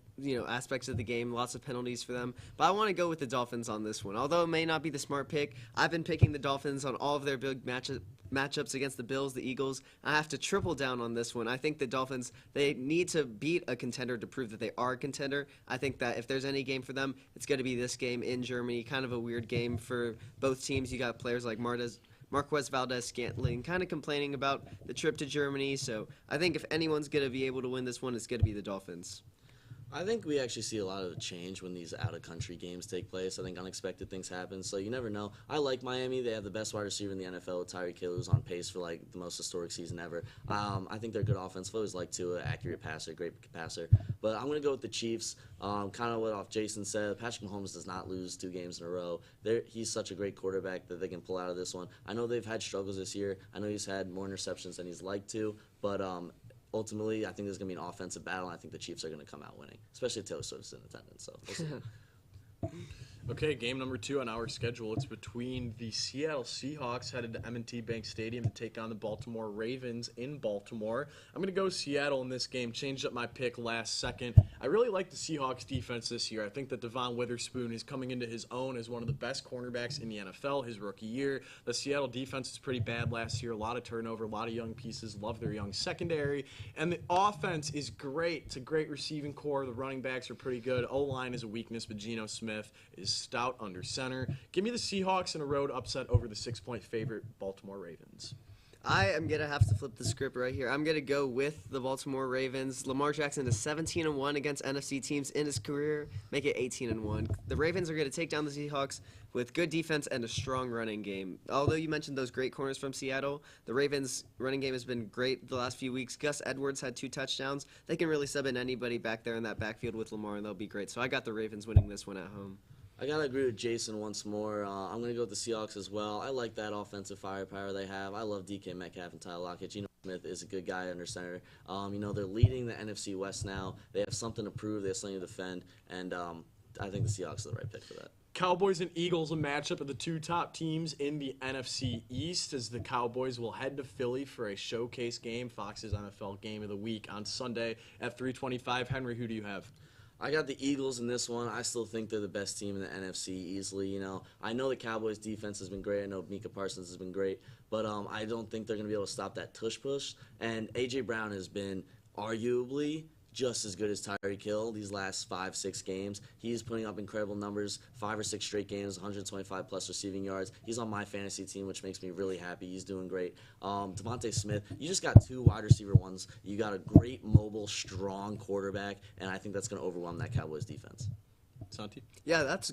aspects of the game. Lots of penalties for them. But I want to go with the Dolphins on this one. Although it may not be the smart pick, I've been picking the Dolphins on all of their big matchups against the Bills, the Eagles. I have to triple down on this one. I think the Dolphins, they need to beat a contender to prove that they are a contender. I think that if there's any game for them, it's going to be this game in Germany. Kind of a weird game for both teams. You got players like Marquez Valdez-Scantling kind of complaining about the trip to Germany. So I think if anyone's going to be able to win this one, it's going to be the Dolphins. I think we actually see a lot of change when these out-of-country games take place. I think unexpected things happen, so you never know. I like Miami. They have the best wide receiver in the NFL, Tyreek Hill, who's on pace for like the most historic season ever. I think they're good offense. I've always liked Tua, accurate passer, great passer. But I'm going to go with the Chiefs. Kind of what off Jason said. Patrick Mahomes does not lose 2 games in a row. He's such a great quarterback that they can pull out of this one. I know they've had struggles this year. I know he's had more interceptions than he's liked to, but ultimately, I think there's going to be an offensive battle, and I think the Chiefs are going to come out winning, especially if Taylor Swift's in attendance. So we'll see. Okay, game number 2 on our schedule. It's between the Seattle Seahawks headed to M&T Bank Stadium to take on the Baltimore Ravens in Baltimore. I'm going to go Seattle in this game. Changed up my pick last second. I really like the Seahawks defense this year. I think that Devon Witherspoon is coming into his own as one of the best cornerbacks in the NFL his rookie year. The Seattle defense was pretty bad last year. A lot of turnover, a lot of young pieces. Love their young secondary. And the offense is great. It's a great receiving core. The running backs are pretty good. O-line is a weakness, but Geno Smith is stout under center. Give me the Seahawks in a road upset over the 6-point favorite Baltimore Ravens. I am going to have to flip the script right here. I'm going to go with the Baltimore Ravens. Lamar Jackson is 17-1 against NFC teams in his career. Make it 18-1. The Ravens are going to take down the Seahawks with good defense and a strong running game. Although you mentioned those great corners from Seattle, the Ravens' running game has been great the last few weeks. Gus Edwards had 2 touchdowns. They can really sub in anybody back there in that backfield with Lamar, and they'll be great. So I got the Ravens winning this one at home. I got to agree with Jason once more. I'm going to go with the Seahawks as well. I like that offensive firepower they have. I love DK Metcalf and Tyler Lockett. Geno Smith is a good guy under center. They're leading the NFC West now. They have something to prove. They have something to defend. And I think the Seahawks are the right pick for that. Cowboys and Eagles, a matchup of the 2 top teams in the NFC East, as the Cowboys will head to Philly for a showcase game, Fox's NFL Game of the Week on Sunday at 3:25. Henry, who do you have? I got the Eagles in this one. I still think they're the best team in the NFC easily. I know the Cowboys' defense has been great. I know Micah Parsons has been great, but I don't think they're going to be able to stop that tush push. And A.J. Brown has been arguably just as good as Tyreek Hill these last 5-6 games. He's putting up incredible numbers, 5 or 6 straight games, 125-plus receiving yards. He's on my fantasy team, which makes me really happy. He's doing great. Devontae Smith, you just got 2 wide receiver ones. You got a great, mobile, strong quarterback, and I think that's going to overwhelm that Cowboys defense. Santi? Yeah, that's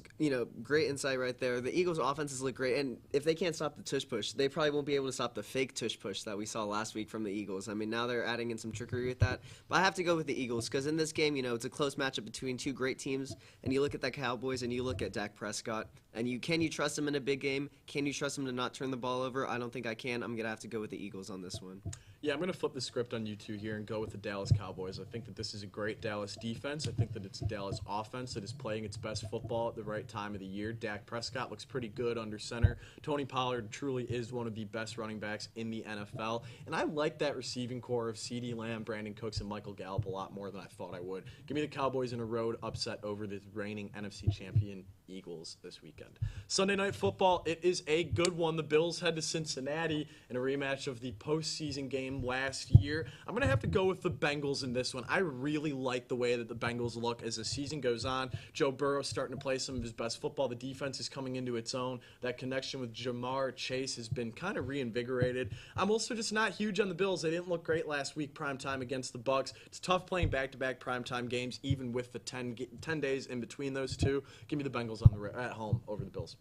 great insight right there. The Eagles' offenses look great, and if they can't stop the tush push, they probably won't be able to stop the fake tush push that we saw last week from the Eagles. I mean, now they're adding in some trickery with that. But I have to go with the Eagles because in this game, it's a close matchup between 2 great teams, and you look at the Cowboys and you look at Dak Prescott, and can you trust him in a big game? Can you trust him to not turn the ball over? I don't think I can. I'm going to have to go with the Eagles on this one. Yeah, I'm going to flip the script on you 2 here and go with the Dallas Cowboys. I think that this is a great Dallas defense. I think that it's a Dallas offense that is playing its best football at the right time of the year. Dak Prescott looks pretty good under center. Tony Pollard truly is one of the best running backs in the NFL. And I like that receiving core of CeeDee Lamb, Brandon Cooks, and Michael Gallup a lot more than I thought I would. Give me the Cowboys in a road upset over the reigning NFC champion Eagles this weekend. Sunday Night Football, it is a good one. The Bills head to Cincinnati in a rematch of the postseason game last year. I'm going to have to go with the Bengals in this one. I really like the way that the Bengals look as the season goes on. Joe Burrow's starting to play some of his best football. The defense is coming into its own. That connection with Jamar Chase has been kind of reinvigorated. I'm also just not huge on the Bills. They didn't look great last week primetime against the Bucs. It's tough playing back-to-back primetime games, even with the 10 days in between those two. Give me the Bengals at home over the Bills.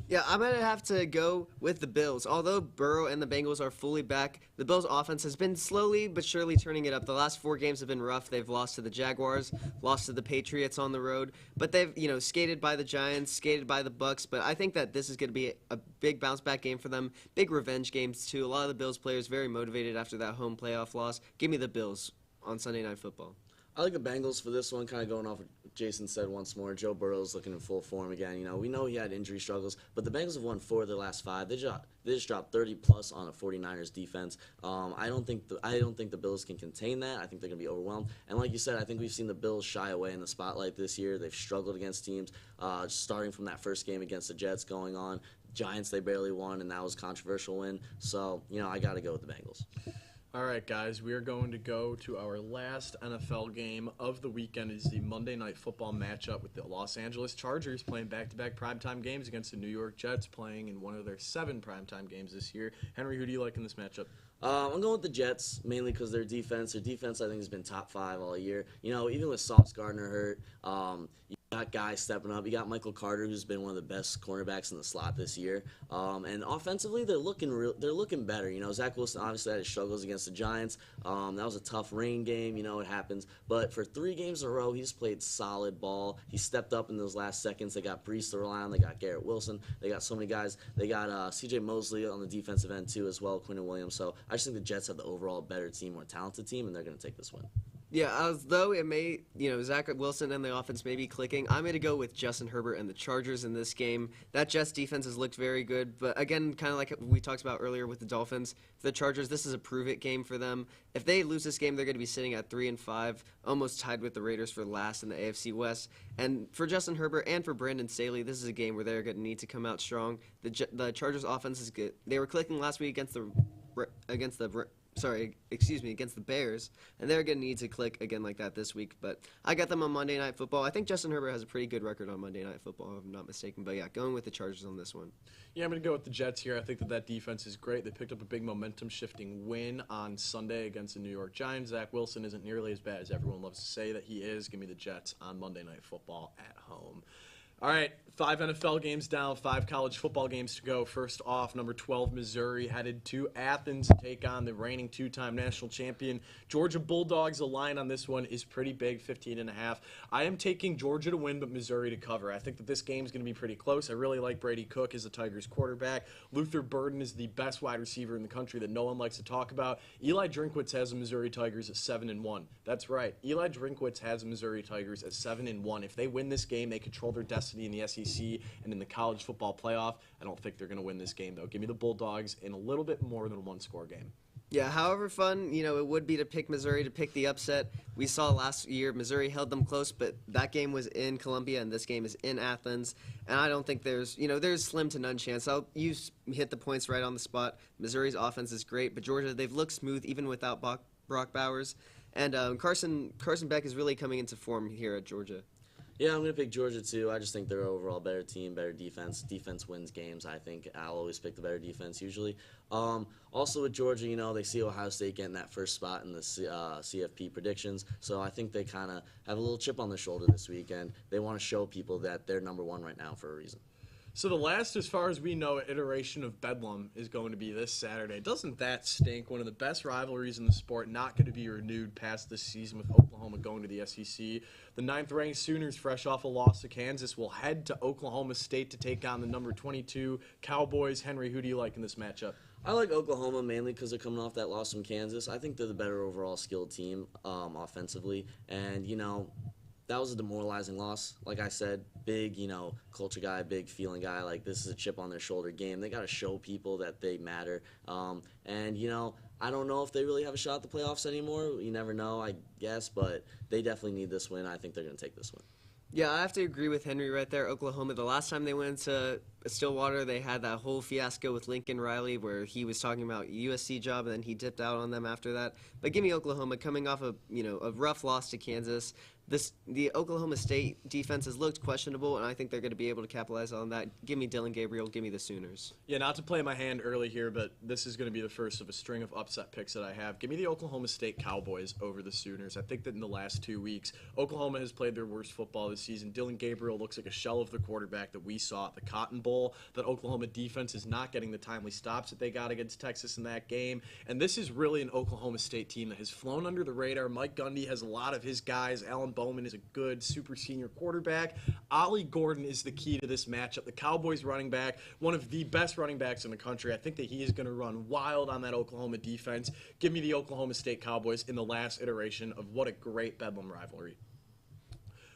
Yeah, I'm going to have to go with the Bills. Although Burrow and the Bengals are fully back, the Bills' offense has been slowly but surely turning it up. The last 4 games have been rough. They've lost to the Jaguars, lost to the Patriots on the road, but they've, skated by the Giants, skated by the Bucs. But I think that this is going to be a big bounce-back game for them. Big revenge games, too. A lot of the Bills players very motivated after that home playoff loss. Give me the Bills on Sunday Night Football. I like the Bengals for this one, kind of going off what Jason said once more. Joe Burrow's looking in full form again. We know he had injury struggles, but the Bengals have won 4 of their last 5. They just dropped 30-plus on a 49ers defense. I don't think the Bills can contain that. I think they're going to be overwhelmed. And like you said, I think we've seen the Bills shy away in the spotlight this year. They've struggled against teams, starting from that first game against the Jets going on. Giants, they barely won, and that was a controversial win. So, I got to go with the Bengals. All right, guys, we are going to go to our last NFL game of the weekend. Is the Monday Night Football matchup with the Los Angeles Chargers playing back-to-back primetime games against the New York Jets playing in one of their 7 primetime games this year. Henry, who do you like in this matchup? I'm going with the Jets, mainly because their defense, I think, has been top 5 all year. Even with Sauce Gardner hurt, got guys stepping up. You got Michael Carter, who's been one of the best cornerbacks in the slot this year. And offensively, they're looking better. You know, Zach Wilson obviously had his struggles against the Giants. That was a tough rain game. You know, it happens. But for 3 games in a row, he's played solid ball. He stepped up in those last seconds. They got Brees to rely on. They got Garrett Wilson. They got so many guys. They got C.J. Mosley on the defensive end too as well, Quinton Williams. So I just think the Jets have the overall better team, more talented team, and they're going to take this win. Yeah, although it may, Zach Wilson and the offense may be clicking, I'm going to go with Justin Herbert and the Chargers in this game. That Jets defense has looked very good, but again, kind of like we talked about earlier with the Dolphins, for the Chargers, this is a prove-it game for them. If they lose this game, they're going to be sitting at 3-5, almost tied with the Raiders for last in the AFC West. And for Justin Herbert and for Brandon Staley, this is a game where they're going to need to come out strong. The Chargers offense is good. They were clicking last week against the Bears, and they're going to need to click again like that this week. But I got them on Monday Night Football. I think Justin Herbert has a pretty good record on Monday Night Football, if I'm not mistaken. But yeah, going with the Chargers on this one. Yeah, I'm going to go with the Jets here. I think that defense is great. They picked up a big momentum-shifting win on Sunday against the New York Giants. Zach Wilson isn't nearly as bad as everyone loves to say that he is. Give me the Jets on Monday Night Football at home. All right, 5 NFL games down, 5 college football games to go. First off, number 12, Missouri, headed to Athens to take on the reigning 2-time national champion Georgia Bulldogs. The line on this one is pretty big, 15.5. I am taking Georgia to win, but Missouri to cover. I think that this game is going to be pretty close. I really like Brady Cook as the Tigers quarterback. Luther Burden is the best wide receiver in the country that no one likes to talk about. Eli Drinkwitz has the Missouri Tigers at 7-1. That's right. Eli Drinkwitz has the Missouri Tigers at 7-1. If they win this game, they control their destiny in the SEC and in the college football playoff. I don't think they're going to win this game, though. Give me the Bulldogs in a little bit more than a one-score game. Yeah, however fun, it would be to pick Missouri to pick the upset. We saw last year Missouri held them close, but that game was in Columbia and this game is in Athens. And I don't think there's slim to none chance. You hit the points right on the spot. Missouri's offense is great, but Georgia, they've looked smooth even without Brock Bowers. And Carson Beck is really coming into form here at Georgia. Yeah, I'm going to pick Georgia, too. I just think they're overall better team, better defense. Defense wins games, I think. I'll always pick the better defense, usually. Also with Georgia, they see Ohio State getting that first spot in the CFP predictions. So I think they kind of have a little chip on their shoulder this weekend. They want to show people that they're number 1 right now for a reason. So the last, as far as we know, iteration of Bedlam is going to be this Saturday. Doesn't that stink? One of the best rivalries in the sport not going to be renewed past this season with Oklahoma going to the SEC. The 9th-ranked Sooners, fresh off a loss to Kansas, will head to Oklahoma State to take on the number 22 Cowboys. Henry, who do you like in this matchup? I like Oklahoma mainly because they're coming off that loss from Kansas. I think they're the better overall skilled team offensively. And, that was a demoralizing loss. Like I said, big, culture guy, big feeling guy. Like, this is a chip on their shoulder game. They got to show people that they matter. I don't know if they really have a shot at the playoffs anymore. You never know, I guess. But they definitely need this win. I think they're going to take this win. Yeah, I have to agree with Henry right there. Oklahoma, the last time they went to Stillwater, they had that whole fiasco with Lincoln Riley where he was talking about USC job and then he dipped out on them after that. But give me Oklahoma coming off a rough loss to Kansas. The Oklahoma State defense has looked questionable, and I think they're going to be able to capitalize on that. Give me Dylan Gabriel. Give me the Sooners. Yeah, not to play my hand early here, but this is going to be the first of a string of upset picks that I have. Give me the Oklahoma State Cowboys over the Sooners. I think that in the last 2 weeks, Oklahoma has played their worst football this season. Dylan Gabriel looks like a shell of the quarterback that we saw at the Cotton Bowl. That Oklahoma defense is not getting the timely stops that they got against Texas in that game. And this is really an Oklahoma State team that has flown under the radar. Mike Gundy has a lot of his guys. Alan Bowman is a good super senior quarterback. Ollie Gordon is the key to this matchup. The Cowboys running back, one of the best running backs in the country. I think that he is going to run wild on that Oklahoma defense. Give me the Oklahoma State Cowboys in the last iteration of what a great Bedlam rivalry.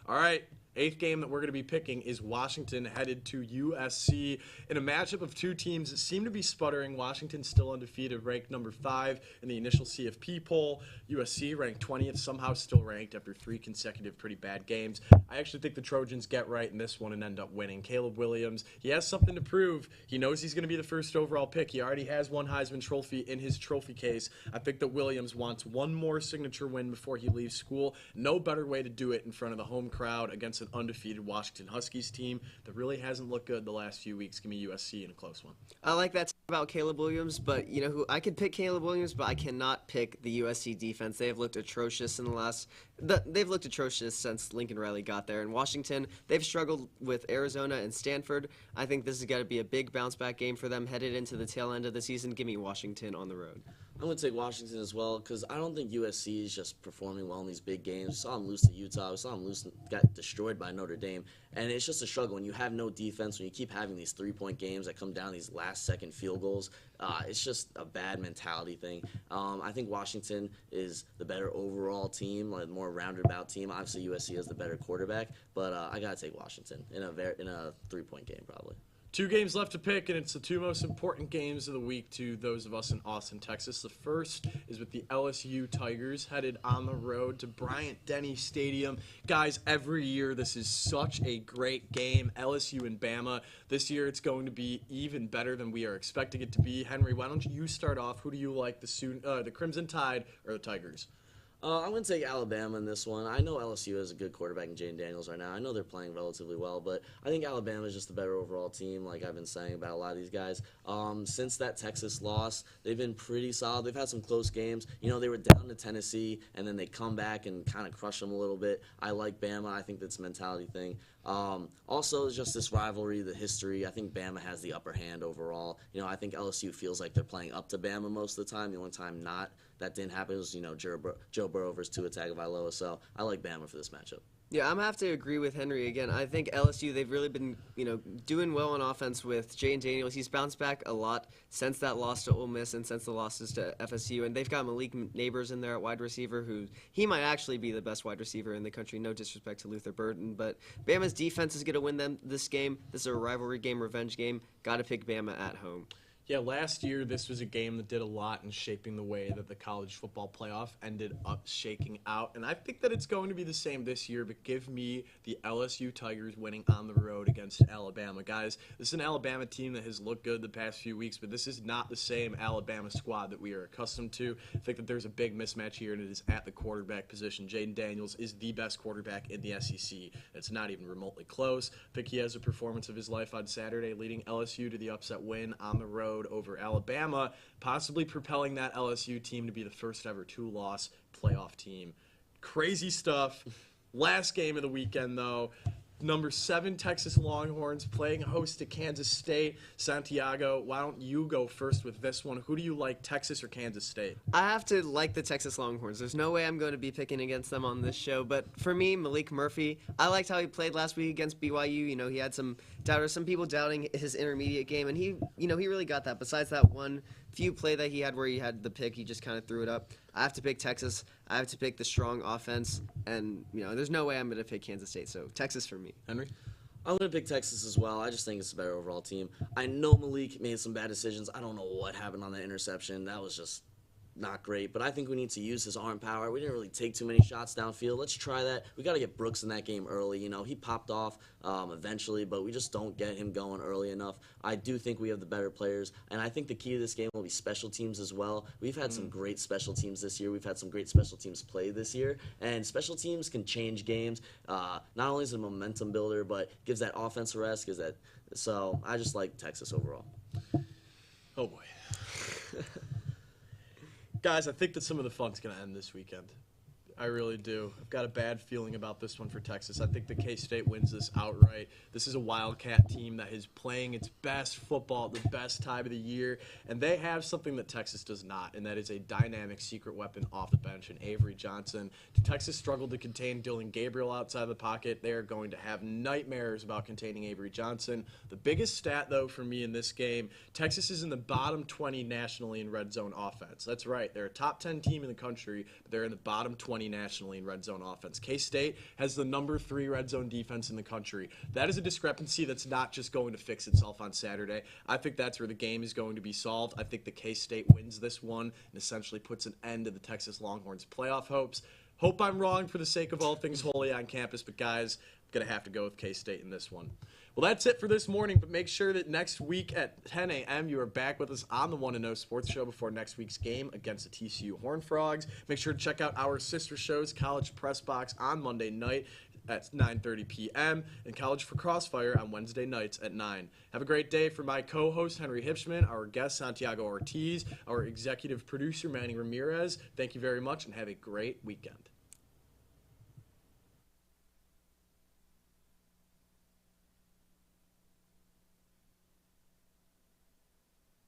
All right. 8th game that we're going to be picking is Washington headed to USC in a matchup of 2 teams that seem to be sputtering. Washington still undefeated, ranked number 5 in the initial CFP poll. USC ranked 20th, somehow still ranked after 3 consecutive pretty bad games. I actually think the Trojans get right in this one and end up winning. Caleb Williams, he has something to prove. He knows he's going to be the first overall pick. He already has 1 Heisman Trophy in his trophy case. I think that Williams wants 1 more signature win before he leaves school. No better way to do it in front of the home crowd against an an undefeated Washington Huskies team that really hasn't looked good the last few weeks. Give me USC in a close one. I like that about Caleb Williams, but you know who I could pick Caleb Williams, but I cannot pick the USC defense. They have looked atrocious in the last. They've looked atrocious since Lincoln Riley got there. In Washington, they've struggled with Arizona and Stanford. I think this is got to be a big bounce back game for them headed into the tail end of the season. Give me Washington on the road. I'm going to take Washington as well because I don't think USC is just performing well in these big games. We saw them lose to Utah. We saw them got destroyed by Notre Dame. And it's just a struggle when you have no defense, when you keep having these three-point games that come down these last-second field goals. It's just a bad mentality thing. I think Washington is the better overall team, like more rounded-about team. Obviously, USC has the better quarterback, but I got to take Washington in a three-point game probably. 2 games left to pick, and it's the 2 most important games of the week to those of us in Austin, Texas. The first is with the LSU Tigers headed on the road to Bryant-Denny Stadium. Guys, every year this is such a great game, LSU and Bama. This year it's going to be even better than we are expecting it to be. Henry, why don't you start off? Who do you like, the Crimson Tide or the Tigers? I'm going to take Alabama in this one. I know LSU has a good quarterback in Jaden Daniels right now. I know they're playing relatively well, but I think Alabama is just the better overall team, like I've been saying about a lot of these guys. Since that Texas loss, they've been pretty solid. They've had some close games. You know, they were down to Tennessee, and then they come back and kind of crush them a little bit. I like Bama. I think that's a mentality thing. Also, just this rivalry, the history. I think Bama has the upper hand overall. You know, I think LSU feels like they're playing up to Bama most of the time. The only time that didn't happen was, Joe Burrow versus Tua Tagovailoa. So I like Bama for this matchup. Yeah, I'm going to have to agree with Henry again. I think LSU, they've really been, doing well on offense with Jaden Daniels. He's bounced back a lot since that loss to Ole Miss and since the losses to FSU. And they've got Malik Neighbors in there at wide receiver, who he might actually be the best wide receiver in the country. No disrespect to Luther Burden. But Bama's defense is going to win them this game. This is a rivalry game, revenge game. Got to pick Bama at home. Yeah, last year this was a game that did a lot in shaping the way that the college football playoff ended up shaking out. And I think that it's going to be the same this year, but give me the LSU Tigers winning on the road against Alabama. Guys, this is an Alabama team that has looked good the past few weeks, but this is not the same Alabama squad that we are accustomed to. I think that there's a big mismatch here, and it is at the quarterback position. Jaden Daniels is the best quarterback in the SEC. It's not even remotely close. I think he has a performance of his life on Saturday, leading LSU to the upset win on the road over Alabama, possibly propelling that LSU team to be the first ever 2-loss playoff team. Crazy stuff. Last game of the weekend, though. Number 7 Texas Longhorns playing host to Kansas State. Santiago, why don't you go first with this one? Who do you like, Texas or Kansas State? I have to like the Texas Longhorns. There's no way I'm going to be picking against them on this show. But for me, Malik Murphy, I liked how he played last week against BYU. He had some doubters, some people doubting his intermediate game, and he really got that. Besides that one few play that he had where he had the pick, he just kind of threw it up. I have to pick Texas. I have to pick the strong offense, and there's no way I'm going to pick Kansas State. So Texas for me. Henry? I'm going to pick Texas as well. I just think it's a better overall team. I know Malik made some bad decisions. I don't know what happened on that interception. That was just not great, but I think we need to use his arm power. We didn't really take too many shots downfield. Let's try that. We got to get Brooks in that game early. He popped off eventually, but we just don't get him going early enough. I do think we have the better players, and I think the key to this game will be special teams as well. We've had some great special teams this year. We've had some great special teams play this year, and special teams can change games. Not only is it a momentum builder, but gives that offense a rest. So I just like Texas overall. Oh, boy. Guys, I think that some of the fun's going to end this weekend. I really do. I've got a bad feeling about this one for Texas. I think that K-State wins this outright. This is a Wildcat team that is playing its best football at the best time of the year, and they have something that Texas does not, and that is a dynamic secret weapon off the bench in Avery Johnson. Texas struggled to contain Dylan Gabriel outside the pocket. They are going to have nightmares about containing Avery Johnson. The biggest stat, though, for me in this game, Texas is in the bottom 20 nationally in red zone offense. That's right. They're a top 10 team in the country, but they're in the bottom 20 nationally in red zone offense. K-State has the number 3 red zone defense in the country. That is a discrepancy that's not just going to fix itself on Saturday. I think that's where the game is going to be solved. I think the K-State wins this one and essentially puts an end to the Texas Longhorns playoff hopes. Hope I'm wrong for the sake of all things holy on campus, but guys, I'm going to have to go with K-State in this one. Well, that's it for this morning, but make sure that next week at 10 a.m. you are back with us on the 1 0 Sports Show before next week's game against the TCU Horned Frogs. Make sure to check out our sister shows, College Press Box, on Monday night. at 9:30 p.m. and College for Crossfire on Wednesday nights at 9. Have a great day. For my co-host, Henry Hipschman, our guest, Santiago Ortiz, our executive producer, Manny Ramirez, thank you very much and have a great weekend.